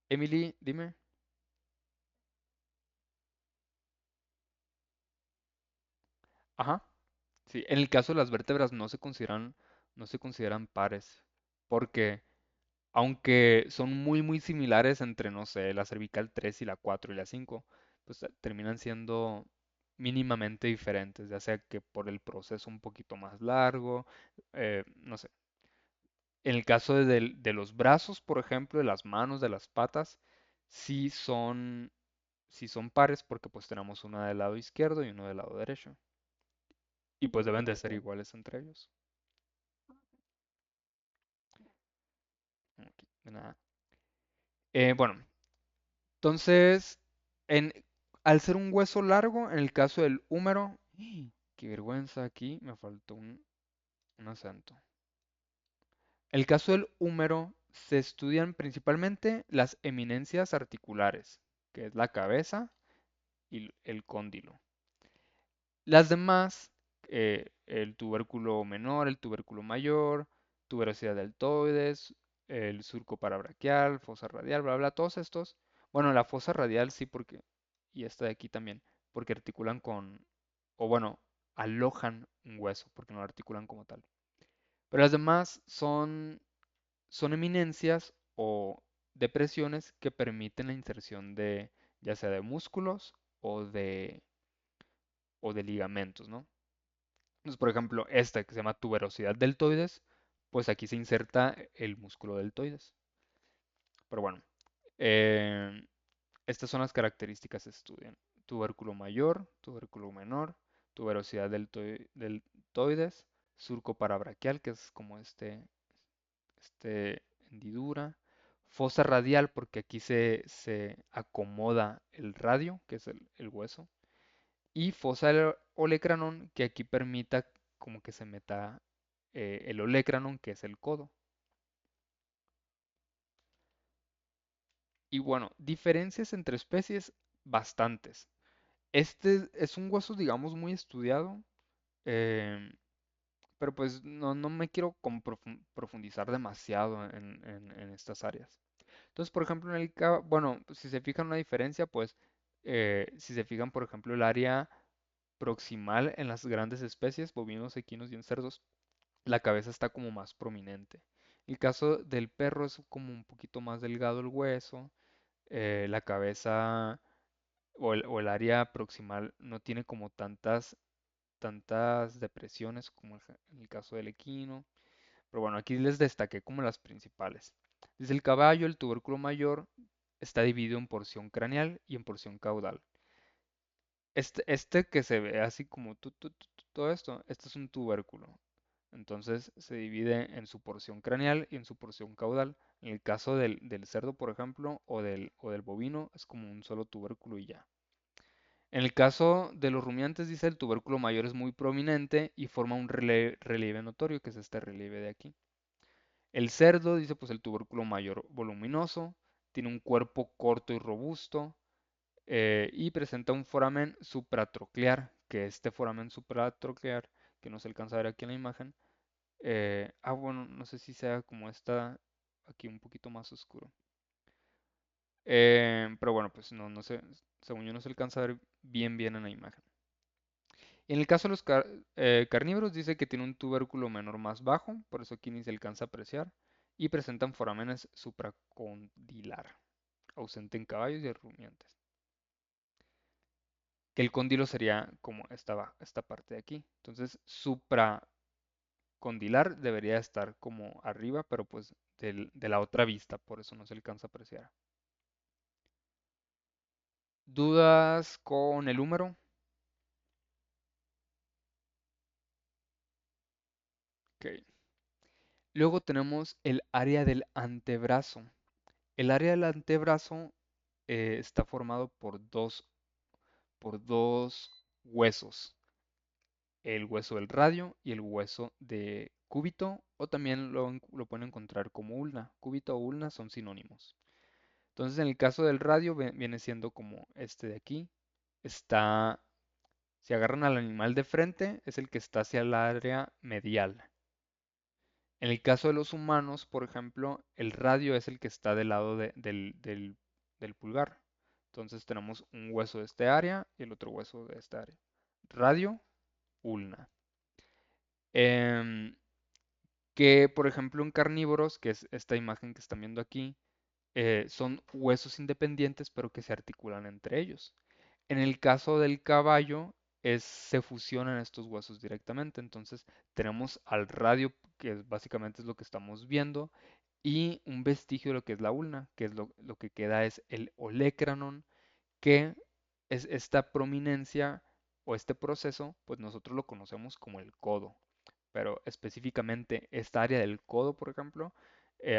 Emily, dime. Ajá. Sí, en el caso de las vértebras no se consideran pares, porque aunque son muy similares entre, no sé, la cervical 3 y la 4 y la 5, pues terminan siendo mínimamente diferentes, ya sea que por el proceso un poquito más largo, no sé. En el caso de los brazos, por ejemplo, de las manos, de las patas, sí son, sí son pares porque pues tenemos una del lado izquierdo y uno del lado derecho. Y pues deben de ser iguales entre ellos. Ok, de nada. Bueno, entonces, en, al ser un hueso largo, en el caso del húmero, qué vergüenza aquí, me faltó un acento. El caso del húmero se estudian principalmente las eminencias articulares, que es la cabeza y el cóndilo. Las demás, el tubérculo menor, el tubérculo mayor, tuberosidad deltoides, el surco parabraquial, fosa radial, bla, bla, todos estos. Bueno, la fosa radial sí, porque, y esta de aquí también, porque articulan con, o bueno, alojan un hueso, porque no lo articulan como tal. Pero las demás son eminencias o depresiones que permiten la inserción de, ya sea de músculos o de ligamentos, ¿no? Entonces, por ejemplo, esta que se llama tuberosidad deltoides, pues aquí se inserta el músculo deltoides. Pero bueno, eh, estas son las características que se estudian. Tubérculo mayor, tubérculo menor, tuberosidad deltoides, surco parabraquial, que es como este hendidura, fosa radial, porque aquí se acomoda el radio, que es el hueso, y fosa del olecranon, que aquí permita como que se meta el olecranon, que es el codo. Y bueno, diferencias entre especies, bastantes. Este es un hueso, digamos, muy estudiado, em, pero pues no me quiero como profundizar demasiado en estas áreas. Entonces, por ejemplo, bueno, si se fijan una diferencia, pues si se fijan, por ejemplo, el área proximal en las grandes especies, bovinos, equinos y en cerdos, la cabeza está como más prominente. El caso del perro es como un poquito más delgado el hueso, la cabeza o el área proximal no tiene como tantas depresiones como en el caso del equino. Pero bueno, aquí les destaqué como las principales. Desde el caballo, el tubérculo mayor está dividido en porción craneal y en porción caudal. Este que se ve así como todo esto, este es un tubérculo. Entonces se divide en su porción craneal y en su porción caudal. En el caso del cerdo, por ejemplo, o del bovino, es como un solo tubérculo y ya. En el caso de los rumiantes, dice el tubérculo mayor es muy prominente y forma un relieve notorio, que es este relieve de aquí. El cerdo, dice pues el tubérculo mayor voluminoso, tiene un cuerpo corto y robusto y presenta un foramen supratroclear, que este foramen supratroclear, que no se alcanza a ver aquí en la imagen, bueno, no sé si sea como esta, aquí un poquito más oscuro. Pero bueno, pues no sé, según yo no se alcanza a ver bien en la imagen. Y en el caso de los carnívoros dice que tiene un tubérculo menor más bajo, por eso aquí ni se alcanza a apreciar, y presentan forámenes supracondilar, ausente en caballos y rumiantes. Que el cóndilo sería como esta parte de aquí. Entonces, supracondilar debería estar como arriba, pero pues de la otra vista, por eso no se alcanza a apreciar. ¿Dudas con el húmero? Ok. Luego tenemos el área del antebrazo. El área del antebrazo está formado por dos huesos, el hueso del radio y el hueso de cúbito, o también lo pueden encontrar como ulna. Cúbito o ulna son sinónimos. Entonces, en el caso del radio viene siendo como este de aquí. Está, si agarran al animal de frente, es el que está hacia el área medial. En el caso de los humanos, por ejemplo, el radio es el que está del lado del pulgar. Entonces tenemos un hueso de este área y el otro hueso de esta área. Radio, ulna. Em, que, por ejemplo, en carnívoros, que es esta imagen que están viendo aquí, son huesos independientes pero que se articulan entre ellos. En el caso del caballo, se fusionan estos huesos directamente. Entonces tenemos al radio, que básicamente es lo que estamos viendo, y un vestigio de lo que es la ulna, que es lo que queda es el olecranon, que es esta prominencia o este proceso, pues nosotros lo conocemos como el codo. Pero específicamente esta área del codo, por ejemplo,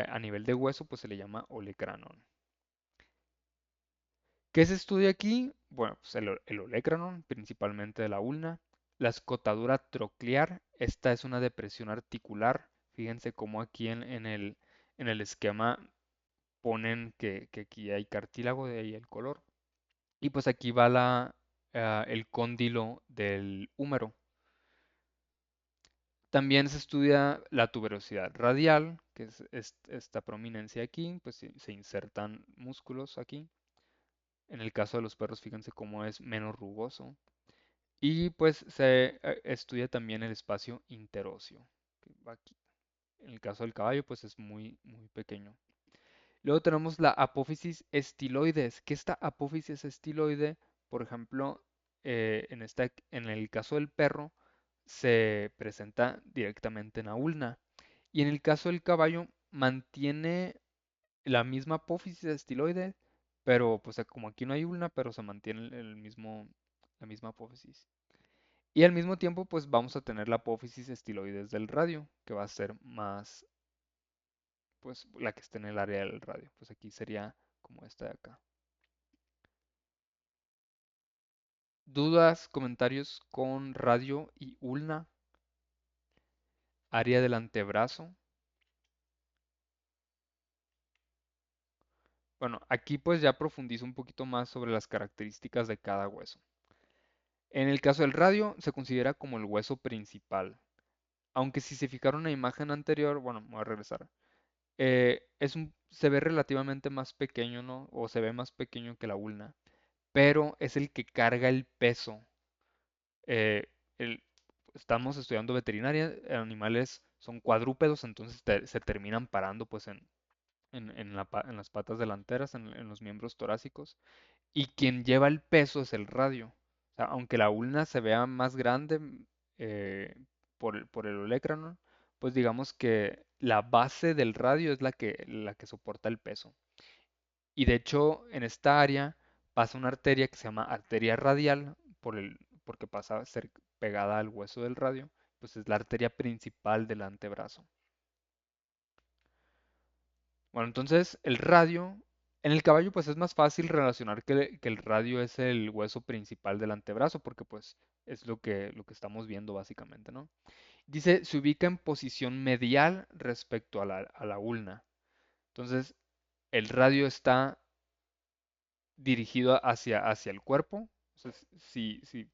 a nivel de hueso, pues se le llama olecranon. ¿Qué se estudia aquí? Bueno, pues el olecranon, principalmente de la ulna. La escotadura troclear, esta es una depresión articular. Fíjense cómo aquí en el esquema ponen que aquí hay cartílago, de ahí el color. Y pues aquí va el cóndilo del húmero. También se estudia la tuberosidad radial, que es esta prominencia aquí, pues se insertan músculos aquí. En el caso de los perros, fíjense cómo es menos rugoso. Y pues se estudia también el espacio interóseo, que va aquí. En el caso del caballo, pues es muy, muy pequeño. Luego tenemos la apófisis estiloides, que esta apófisis estiloide, por ejemplo, en el caso del perro, se presenta directamente en la ulna. Y en el caso del caballo, mantiene la misma apófisis estiloide, pero pues como aquí no hay ulna, pero se mantiene la misma apófisis. Y al mismo tiempo, pues vamos a tener la apófisis estiloides del radio, que va a ser más, pues la que esté en el área del radio. Pues aquí sería como esta de acá. ¿Dudas, comentarios con radio y ulna? Área del antebrazo. Bueno, aquí pues ya profundizo un poquito más sobre las características de cada hueso. En el caso del radio, se considera como el hueso principal. Aunque si se fijaron en la imagen anterior, bueno, me voy a regresar. Se ve relativamente más pequeño, ¿no? O se ve más pequeño que la ulna, pero es el que carga el peso. Eh, el- Estamos estudiando veterinaria, animales son cuadrúpedos, entonces se terminan parando pues en las patas delanteras, en los miembros torácicos, y quien lleva el peso es el radio. O sea, aunque la ulna se vea más grande eh, por el olecranon, pues digamos que la base del radio es la que soporta el peso. Y de hecho, en esta área pasa una arteria que se llama arteria radial, porque pasa a ser pegada al hueso del radio, pues es la arteria principal del antebrazo. Bueno, entonces el radio, en el caballo pues es más fácil relacionar que el radio es el hueso principal del antebrazo, porque pues es lo que estamos viendo básicamente, ¿no? Dice, se ubica en posición medial respecto a la ulna. Entonces, el radio está dirigido hacia el cuerpo. O sea, sí, sí,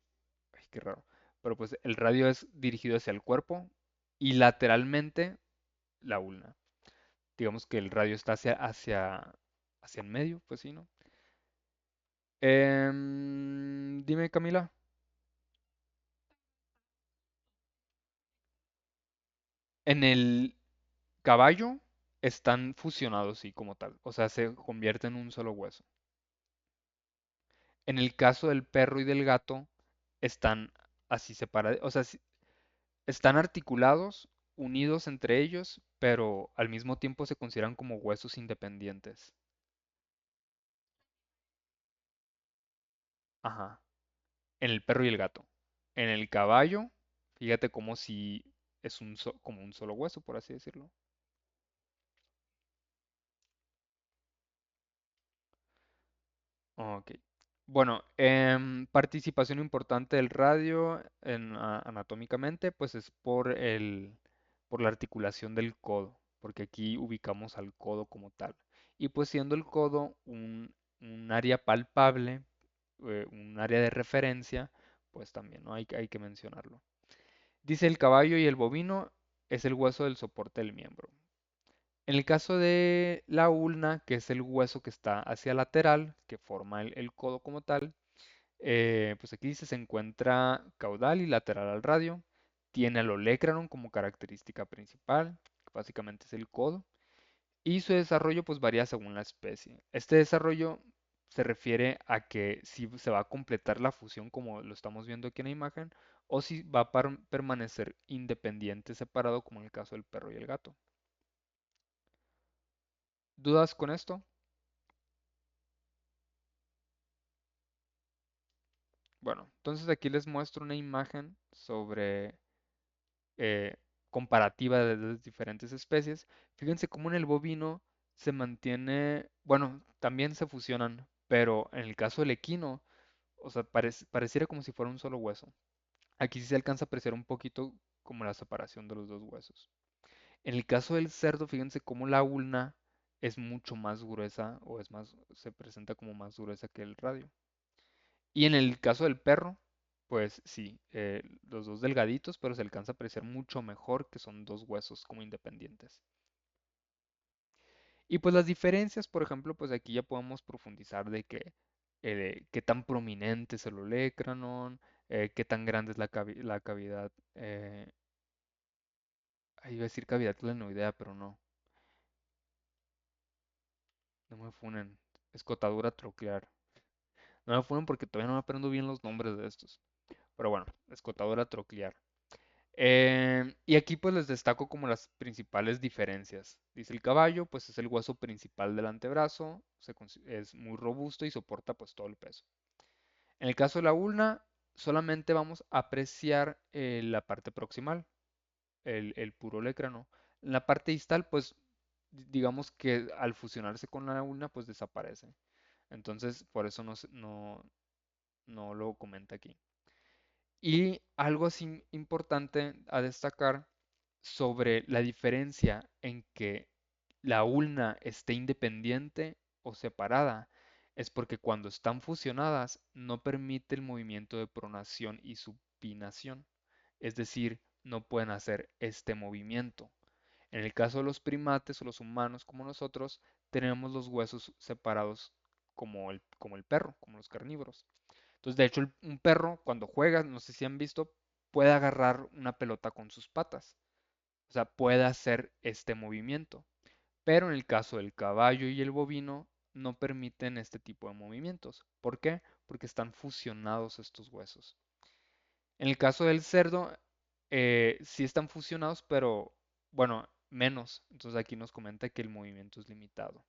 ay, qué raro. Pero pues el radio es dirigido hacia el cuerpo y lateralmente la ulna. Digamos que el radio está hacia el medio, pues sí, ¿no? Dime, Camila. En el caballo están fusionados, sí, como tal. O sea, se convierte en un solo hueso. En el caso del perro y del gato, están así separados. O sea, están articulados, unidos entre ellos, pero al mismo tiempo se consideran como huesos independientes. Ajá. En el perro y el gato. En el caballo, fíjate como si es como un solo hueso, por así decirlo. Ok. Bueno, participación importante del radio anatómicamente, pues es por la articulación del codo, porque aquí ubicamos al codo como tal. Y pues siendo el codo un área palpable, un área de referencia, pues también, ¿no? Hay que mencionarlo. Dice el caballo y el bovino es el hueso del soporte del miembro. En el caso de la ulna, que es el hueso que está hacia lateral, que forma el codo como tal, pues aquí dice se encuentra caudal y lateral al radio. Tiene al olecranon como característica principal, que básicamente es el codo. Y su desarrollo pues varía según la especie. Este desarrollo se refiere a que si se va a completar la fusión como lo estamos viendo aquí en la imagen, o si va a permanecer independiente, separado como en el caso del perro y el gato. ¿Dudas con esto? Bueno, entonces aquí les muestro una imagen sobre eh, comparativa de las diferentes especies. Fíjense cómo en el bovino se mantiene, bueno, también se fusionan, pero en el caso del equino, o sea, pareciera como si fuera un solo hueso. Aquí sí se alcanza a apreciar un poquito como la separación de los dos huesos. En el caso del cerdo, fíjense cómo la ulna es mucho más gruesa o se presenta como más gruesa que el radio. Y en el caso del perro, Pues sí, los dos delgaditos, pero se alcanza a apreciar mucho mejor que son dos huesos como independientes. Y pues las diferencias, por ejemplo, pues aquí ya podemos profundizar de que qué tan prominente es el olecranon, qué tan grande es la cavidad, ahí iba a decir cavidad glenoidea, pero no, no me funen, escotadura troclear. No me funen porque todavía no me aprendo bien los nombres de estos. Pero bueno, escotadura troclear. Y aquí pues les destaco como las principales diferencias. Dice el caballo, pues es el hueso principal del antebrazo, es muy robusto y soporta pues todo el peso. En el caso de la ulna, solamente vamos a apreciar la parte proximal, el puro lécrano. En la parte distal, pues digamos que al fusionarse con la ulna, pues desaparece. Entonces, por eso no lo comenta aquí. Y algo así importante a destacar sobre la diferencia en que la ulna esté independiente o separada es porque cuando están fusionadas no permite el movimiento de pronación y supinación, es decir, no pueden hacer este movimiento. En el caso de los primates o los humanos como nosotros, tenemos los huesos separados como el perro, como los carnívoros. Entonces, de hecho, un perro cuando juega, no sé si han visto, puede agarrar una pelota con sus patas. O sea, puede hacer este movimiento. Pero en el caso del caballo y el bovino, no permiten este tipo de movimientos. ¿Por qué? Porque están fusionados estos huesos. En el caso del cerdo, sí están fusionados, pero bueno, menos. Entonces aquí nos comenta que el movimiento es limitado.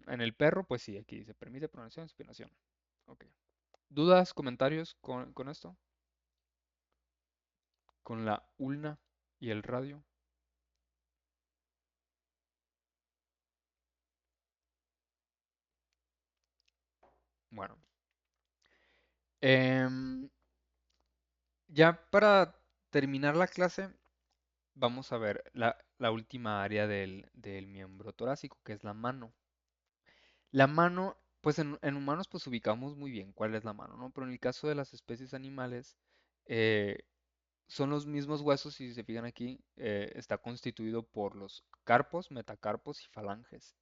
En el perro, pues sí, aquí dice permite pronación, supinación. Ok. ¿Dudas, comentarios con esto? ¿Con la ulna y el radio? Bueno, em, ya para terminar la clase, vamos a ver la última área del miembro torácico, que es la mano. La mano, pues en humanos pues ubicamos muy bien cuál es la mano, ¿no? Pero en el caso de las especies animales, eh, son los mismos huesos, si se fijan aquí, está constituido por los carpos, metacarpos y falanges.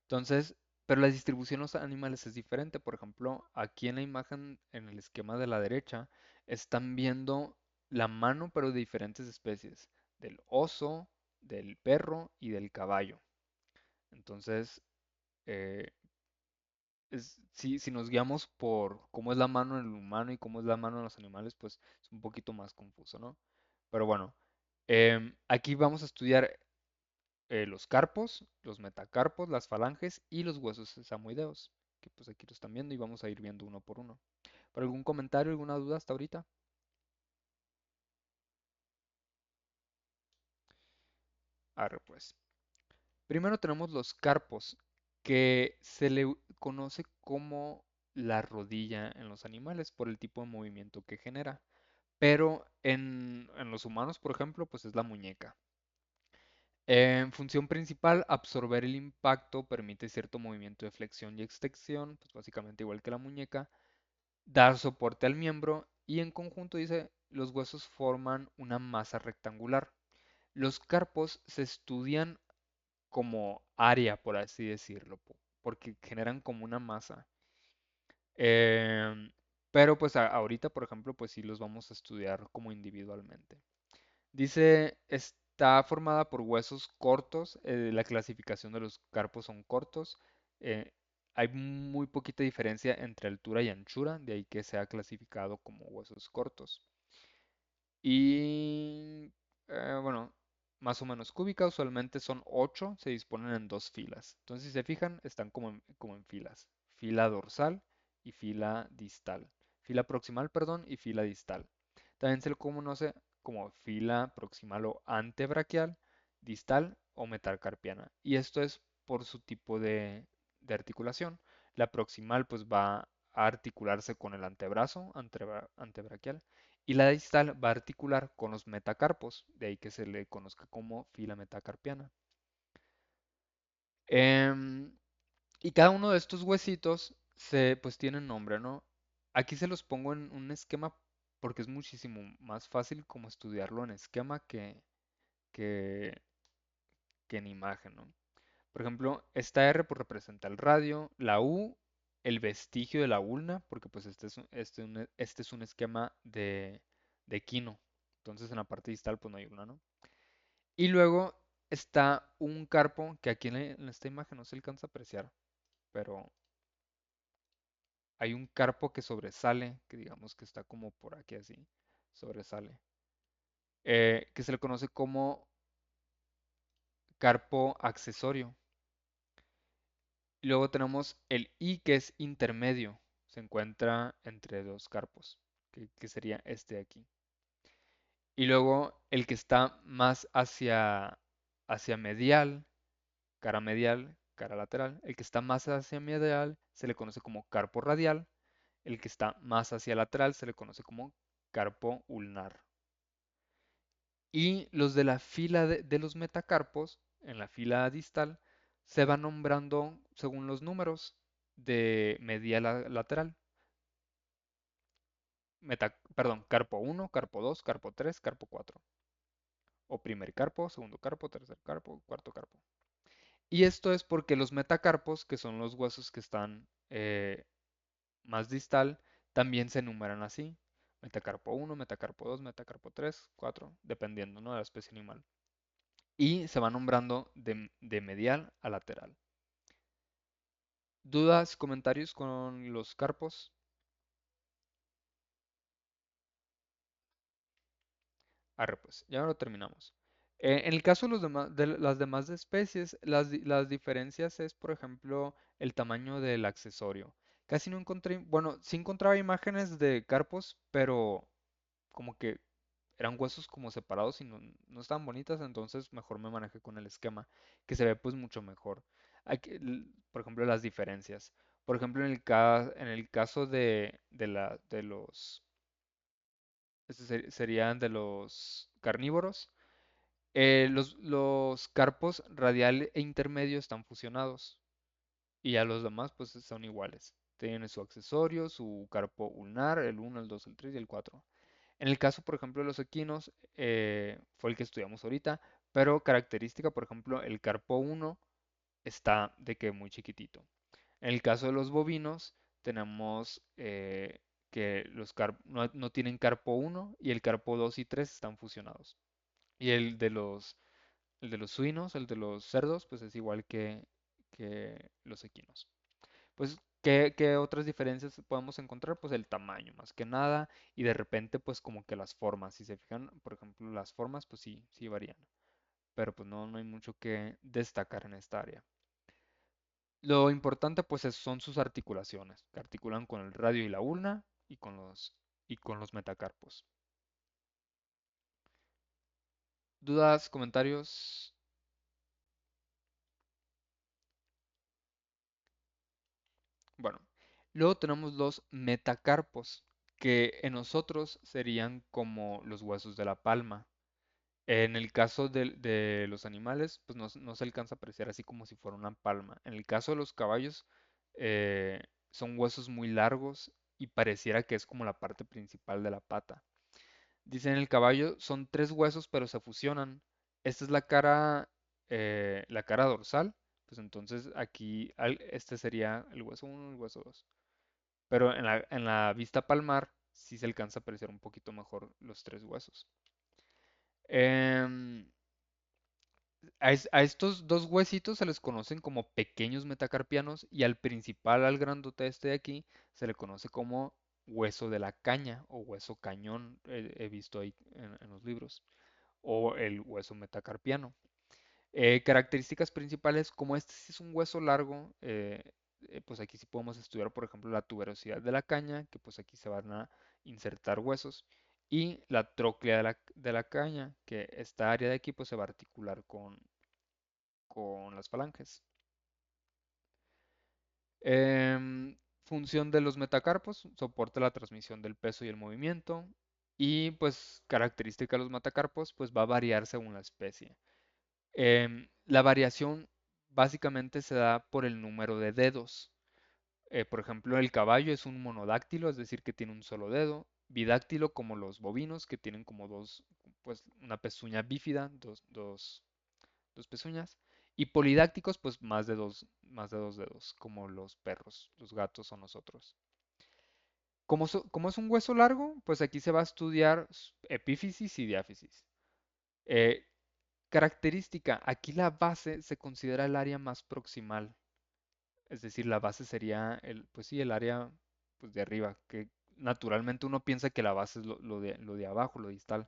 Entonces, pero la distribución de los animales es diferente. Por ejemplo, aquí en la imagen, en el esquema de la derecha, están viendo la mano, pero de diferentes especies, del oso, del perro y del caballo. Entonces, eh, si nos guiamos por cómo es la mano en el humano y cómo es la mano en los animales, pues es un poquito más confuso, ¿no? Pero bueno, aquí vamos a estudiar los carpos, los metacarpos, las falanges y los huesos sesamoideos, que pues aquí lo están viendo y vamos a ir viendo uno por uno. ¿Por algún comentario, alguna duda hasta ahorita? Arre pues. Primero tenemos los carpos, que se le conoce como la rodilla en los animales por el tipo de movimiento que genera. Pero en los humanos, por ejemplo, pues es la muñeca. En función principal, absorber el impacto permite cierto movimiento de flexión y extensión, pues básicamente igual que la muñeca, dar soporte al miembro y en conjunto dice, los huesos forman una masa rectangular. Los carpos se estudian como área, por así decirlo, porque generan como una masa. Em, pero pues ahorita, por ejemplo, pues sí los vamos a estudiar como individualmente. Dice, está formada por huesos cortos, la clasificación de los carpos son cortos, hay muy poquita diferencia entre altura y anchura, de ahí que sea clasificado como huesos cortos. Y bueno, más o menos cúbica, usualmente son 8, se disponen en dos filas. Entonces, si se fijan, están como en filas. Fila dorsal y fila distal. Fila proximal, perdón, y fila distal. También se le conoce como fila proximal o antebraquial, distal o metacarpiana. Y esto es por su tipo de articulación. La proximal pues va a articularse con el antebrazo, antebraquial, y la distal va a articular con los metacarpos, de ahí que se le conozca como fila metacarpiana. Em, Y cada uno de estos huesitos pues tienen nombre, ¿no? Aquí se los pongo en un esquema porque es muchísimo más fácil como estudiarlo en esquema que, que en imagen, ¿no? Por ejemplo, esta R pues representa el radio, la U el vestigio de la ulna, porque pues este es un esquema de quino. Entonces en la parte distal pues no hay ulna, ¿no? Y luego está un carpo que aquí en esta imagen no se alcanza a apreciar, pero hay un carpo que sobresale, que digamos que está como por aquí así, sobresale, que se le conoce como carpo accesorio. Y luego tenemos el I que es intermedio, se encuentra entre dos carpos, que sería este de aquí. Y luego el que está más hacia medial, cara lateral, el que está más hacia medial se le conoce como carpo radial, el que está más hacia lateral se le conoce como carpo ulnar. Y los de la fila de los metacarpos, en la fila distal, se van nombrando según los números de medial a lateral. Perdón, carpo uno, carpo 2, carpo 3, carpo 4. O primer carpo, segundo carpo, tercer carpo, cuarto carpo. Y esto es porque los metacarpos, que son los huesos que están más distal, también se enumeran así. Metacarpo uno, metacarpo 2, metacarpo 3, 4, dependiendo, ¿no?, de la especie animal. Y se va nombrando de medial a lateral. ¿Dudas, comentarios con los carpos? Arre, pues, ya lo terminamos. En el caso de, de las demás especies, las diferencias es, por ejemplo, el tamaño del accesorio. Casi no encontré, bueno, sí encontraba imágenes de carpos, pero como que eran huesos como separados y no estaban bonitas, entonces mejor me manejé con el esquema, que se ve pues mucho mejor. Aquí, por ejemplo, las diferencias. Por ejemplo, en el caso de los, serían de los carnívoros, los carpos radial e intermedio están fusionados y a los demás pues son iguales. Tienen su accesorio, su carpo ulnar, el uno, el 2, el 3 y el 4. En el caso, por ejemplo, de los equinos, fue el que estudiamos ahorita, pero característica, por ejemplo, el carpo uno está de que muy chiquitito. En el caso de los bovinos, tenemos que no tienen carpo uno y el carpo 2 y 3 están fusionados. Y el de los suinos, el de los cerdos, pues es igual que los equinos. Pues, ¿qué otras diferencias podemos encontrar? Pues el tamaño, más que nada, y de repente, pues como que las formas. Si se fijan, por ejemplo, las formas, pues sí, sí varían. Pero pues no hay mucho que destacar en esta área. Lo importante, pues, son sus articulaciones, que articulan con el radio y la ulna y con los metacarpos. ¿Dudas, comentarios? Bueno, luego tenemos los metacarpos, que en nosotros serían como los huesos de la palma. En el caso de los animales, pues no se alcanza a apreciar así como si fuera una palma. En el caso de los caballos, eh, son huesos muy largos y pareciera que es como la parte principal de la pata. Dicen el caballo son tres huesos pero se fusionan. Esta es la cara dorsal. Pues entonces aquí este sería el hueso uno y el hueso 2. Pero en la vista palmar sí se alcanza a apreciar un poquito mejor los tres huesos. Em, a estos dos huesitos se les conocen como pequeños metacarpianos y al principal, al grandote este de aquí, se le conoce como hueso de la caña o hueso cañón, he visto ahí en los libros, o el hueso metacarpiano. Características principales, como este sí es un hueso largo, pues aquí sí podemos estudiar, por ejemplo, la tuberosidad de la caña, que pues aquí se van a insertar huesos, y la tróclea de la caña, que esta área de aquí pues se va a articular con las falanges. Función de los metacarpos, soporta la transmisión del peso y el movimiento, y pues característica de los metacarpos pues va a variar según la especie. La variación básicamente se da por el número de dedos. Por ejemplo, el caballo es un monodáctilo, es decir, que tiene un solo dedo. Bidáctilo como los bovinos, que tienen como dos, pues una pezuña bífida, dos pezuñas. Y polidácticos, pues más de dos dedos, como los perros, los gatos o nosotros. Como es un hueso largo, pues aquí se va a estudiar epífisis y diáfisis. Eh, Característica, aquí la base se considera el área más proximal. Es decir, la base sería pues sí, el área pues, de arriba, que naturalmente uno piensa que la base es lo de abajo, lo distal.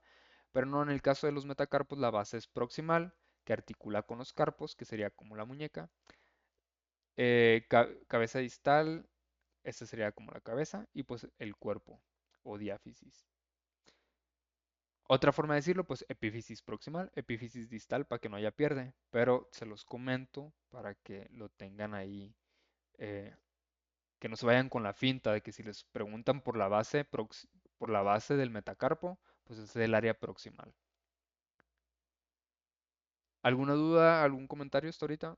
Pero no, en el caso de los metacarpos, la base es proximal, que articula con los carpos, que sería como la muñeca. Cabeza distal, esta sería como la cabeza, y pues el cuerpo, o diáfisis. Otra forma de decirlo, pues epífisis proximal, epífisis distal, para que no haya pierde, pero se los comento para que lo tengan ahí, eh, que no se vayan con la finta de que si les preguntan por la base del metacarpo, pues es el área proximal. ¿Alguna duda, algún comentario hasta ahorita?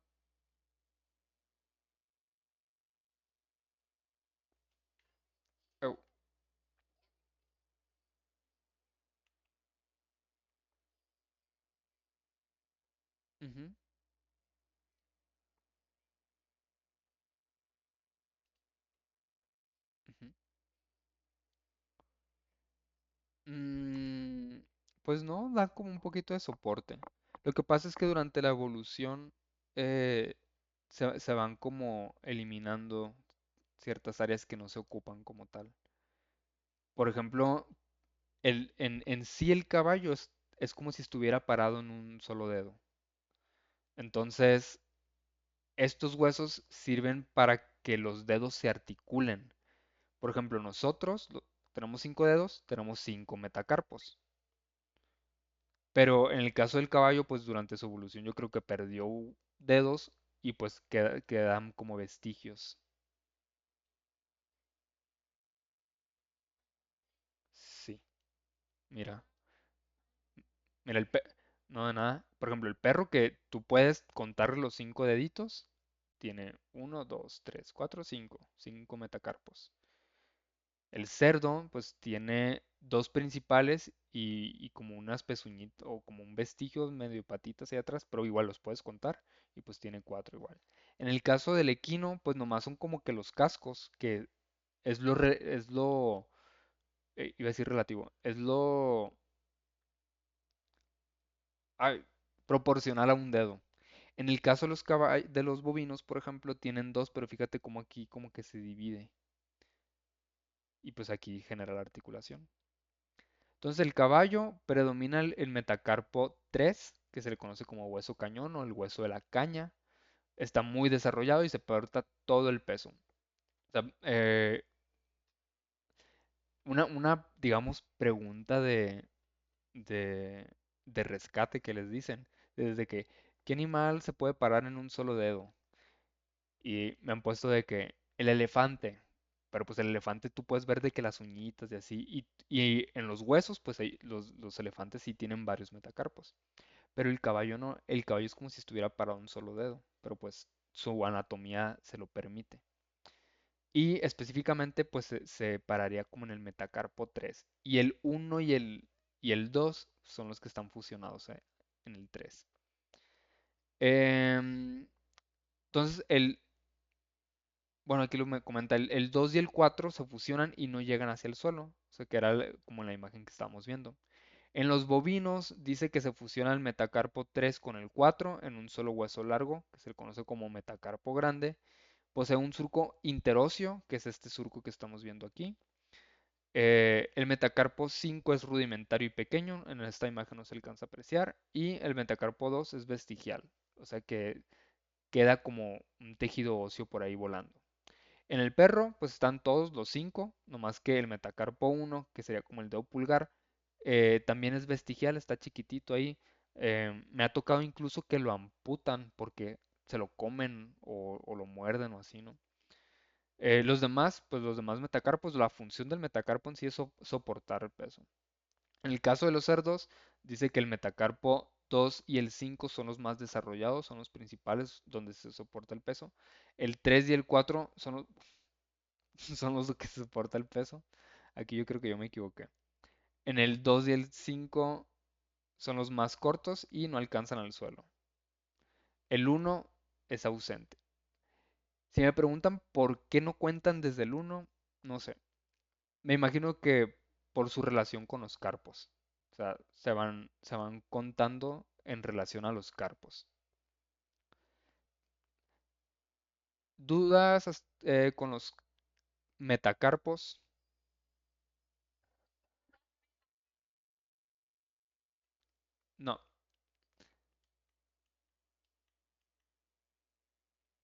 Oh, ujú, ujú. Mm, pues no, da como un poquito de soporte. Lo que pasa es que durante la evolución eh, se van como eliminando ciertas áreas que no se ocupan como tal. Por ejemplo, en sí el caballo es como si estuviera parado en un solo dedo. Entonces, estos huesos sirven para que los dedos se articulen. Por ejemplo, nosotros tenemos 5 dedos, tenemos 5 metacarpos. Pero en el caso del caballo, pues durante su evolución yo creo que perdió dedos y pues quedan como vestigios. Sí, mira, mira no de nada. Por ejemplo, el perro que tú puedes contar los 5 deditos, tiene uno, dos, tres, cuatro, cinco metacarpos. El cerdo, pues tiene dos principales y como unas pezuñitas o como un vestigio medio patitas hacia atrás, pero igual los puedes contar y pues tiene cuatro igual. En el caso del equino, pues nomás son como que los cascos, que iba a decir relativo, es lo ay, proporcional a un dedo. En el caso de de los bovinos, por ejemplo, tienen dos, pero fíjate como aquí como que se divide y pues aquí genera la articulación. Entonces el caballo predomina el metacarpo 3, que se le conoce como hueso cañón o el hueso de la caña. Está muy desarrollado y se porta todo el peso. O sea, digamos, pregunta de, de rescate que les dicen, desde que, ¿qué animal se puede parar en un solo dedo? Y me han puesto de que el elefante, pero pues el elefante tú puedes ver de que las uñitas y así, y en los huesos, pues los elefantes sí tienen varios metacarpos. Pero el caballo no, el caballo es como si estuviera parado un solo dedo, pero pues su anatomía se lo permite. Y específicamente pues se pararía como en el metacarpo 3. Y el uno y el 2 son los que están fusionados en el 3. Entonces bueno, aquí lo me comenta, el 2 y el 4 se fusionan y no llegan hacia el suelo. O sea que era como la imagen que estábamos viendo. En los bovinos dice que se fusiona el metacarpo 3 con el 4 en un solo hueso largo, que se le conoce como metacarpo grande. Posee un surco interóseo, que es este surco que estamos viendo aquí. El metacarpo 5 es rudimentario y pequeño, en esta imagen no se alcanza a apreciar. Y el metacarpo 2 es vestigial, o sea que queda como un tejido óseo por ahí volando. En el perro, pues están todos los 5, nomás que el metacarpo uno, que sería como el dedo pulgar, también es vestigial, está chiquitito ahí. Me ha tocado incluso que lo amputan porque se lo comen o lo muerden o así, ¿no? Los demás, pues los demás metacarpos, la función del metacarpo en sí es soportar el peso. En el caso de los cerdos, dice que el metacarpo 2 y el 5 son los más desarrollados, son los principales donde se soporta el peso. El 3 y el 4 son son los que se soporta el peso. Aquí yo creo que yo me equivoqué. En el 2 y el 5 son los más cortos y no alcanzan al suelo. El uno es ausente. Si me preguntan por qué no cuentan desde el uno, no sé. Me imagino que por su relación con los carpos. O sea, se van contando en relación a los carpos. ¿Dudas con los metacarpos? No,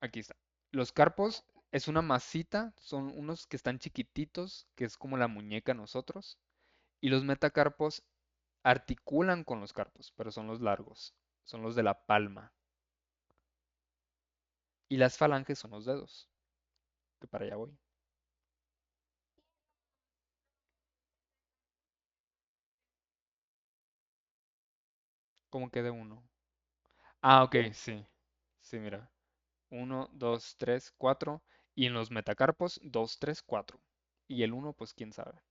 aquí está. Los carpos es una masita, son unos que están chiquititos, que es como la muñeca nosotros. Y los metacarpos articulan con los carpos, pero son los largos, son los de la palma. Y las falanges son los dedos, que para allá voy. ¿Cómo que de uno? Ah, ok, sí. Sí, mira. Uno, 2, 3, 4. Y en los metacarpos, 2, 3, 4. Y el uno, pues quién sabe.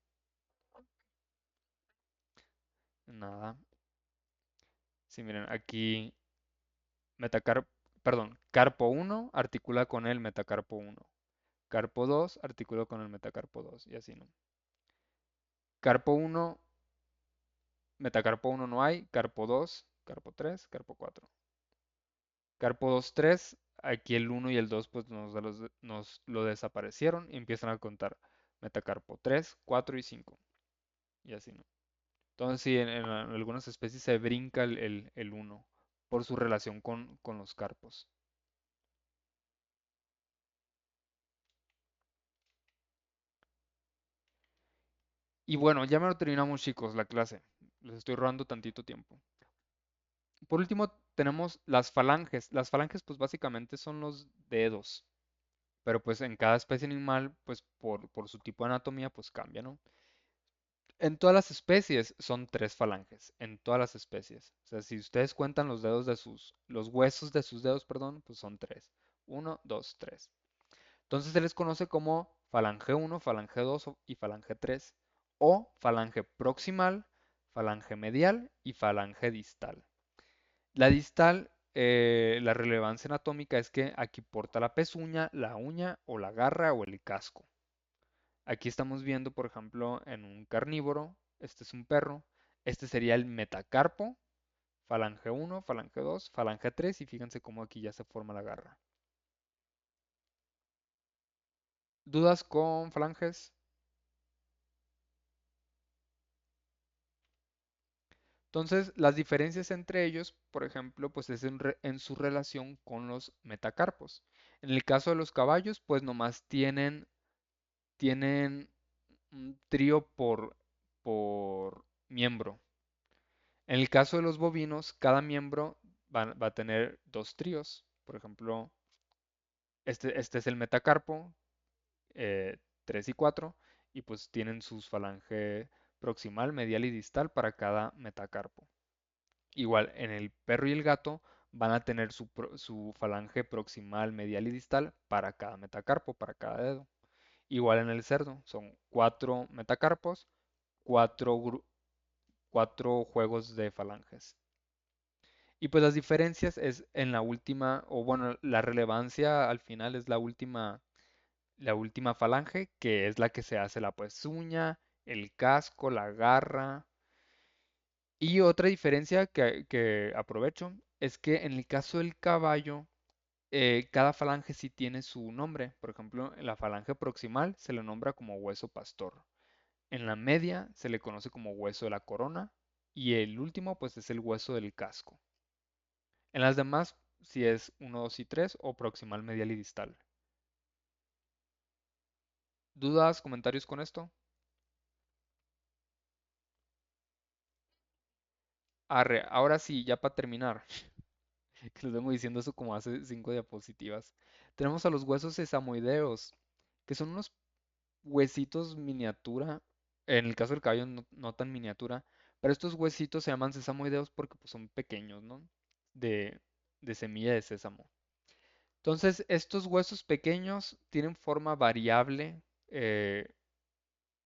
Nada. Sí, miren, aquí metacarp, perdón, carpo uno articula con el metacarpo uno. Carpo 2 articula con el metacarpo 2 y así, ¿no? Carpo uno, metacarpo uno no hay, carpo 2, carpo 3, carpo 4. Carpo 2, 3, aquí el uno y el 2 pues nos lo desaparecieron y empiezan a contar metacarpo 3, 4 y 5 y así, ¿no? Entonces sí, en algunas especies se brinca el 1 por su relación con los carpos. Y bueno, ya me lo terminamos chicos, la clase. Les estoy robando tantito tiempo. Por último, tenemos las falanges. Las falanges pues básicamente son los dedos, pero pues en cada especie animal pues por su tipo de anatomía pues cambia, ¿no? En todas las especies son tres falanges, en todas las especies. O sea, si ustedes cuentan los dedos de los huesos de sus dedos, perdón, pues son tres. Uno, dos, tres. Entonces se les conoce como falange uno, falange 2 y falange 3, o falange proximal, falange medial y falange distal. La distal, la relevancia anatómica es que aquí porta la pezuña, la uña o la garra o el casco. Aquí estamos viendo, por ejemplo, en un carnívoro, este es un perro, este sería el metacarpo, falange uno, falange 2, falange 3 y fíjense cómo aquí ya se forma la garra. ¿Dudas con falanges? Entonces, las diferencias entre ellos, por ejemplo, pues es en su relación con los metacarpos. En el caso de los caballos, pues nomás tienen un trío por miembro. En el caso de los bovinos, cada miembro va a tener dos tríos. Por ejemplo, este es el metacarpo, 3 y 4, y pues tienen sus falange proximal, medial y distal para cada metacarpo. Igual, en el perro y el gato van a tener su falange proximal, medial y distal para cada metacarpo, para cada dedo. Igual en el cerdo, son cuatro metacarpos, cuatro, cuatro juegos de falanges. Y pues las diferencias es en la última, o bueno, la relevancia al final es la última falange, que es la que se hace la pezuña, el casco, la garra. Y otra diferencia que aprovecho es que en el caso del caballo, cada falange sí tiene su nombre. Por ejemplo, en la falange proximal se le nombra como hueso pastor. En la media se le conoce como hueso de la corona. Y el último, pues, es el hueso del casco. En las demás, si es uno, 2 y 3 o proximal, medial y distal. ¿Dudas, comentarios con esto? Arre, ahora sí, ya para terminar, que les vengo diciendo eso como hace 5 diapositivas. Tenemos a los huesos sesamoideos, que son unos huesitos miniatura, en el caso del caballo no tan miniatura, Pero estos huesitos se llaman sesamoideos porque pues, son pequeños, ¿no? De, de semilla de sésamo. Entonces, estos huesos pequeños tienen forma variable, eh,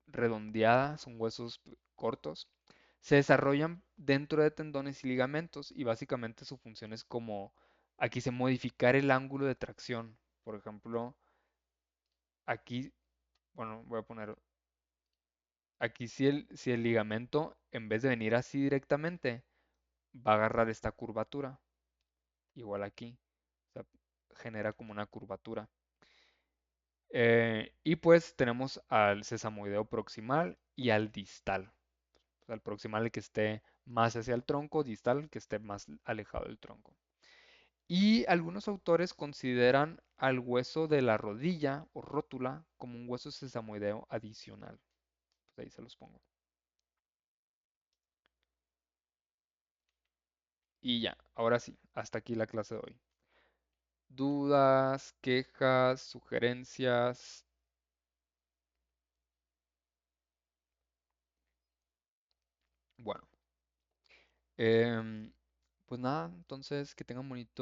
redondeada, son huesos cortos. Se desarrollan dentro de tendones y ligamentos y básicamente su función es como, aquí se modificar el ángulo de tracción. Por ejemplo, aquí, bueno, voy a poner, aquí si el ligamento en vez de venir así directamente, va a agarrar esta curvatura, igual aquí, o sea, genera como una curvatura. Y pues tenemos al sesamoideo proximal y al distal. O sea, el proximal el que esté más hacia el tronco, distal el que esté más alejado del tronco. Y algunos autores consideran al hueso de la rodilla o rótula como un hueso sesamoideo adicional. Pues ahí se los pongo. Y ya, ahora sí, hasta aquí la clase de hoy. ¿Dudas, quejas, sugerencias? Bueno, em, pues nada, entonces que tengan bonito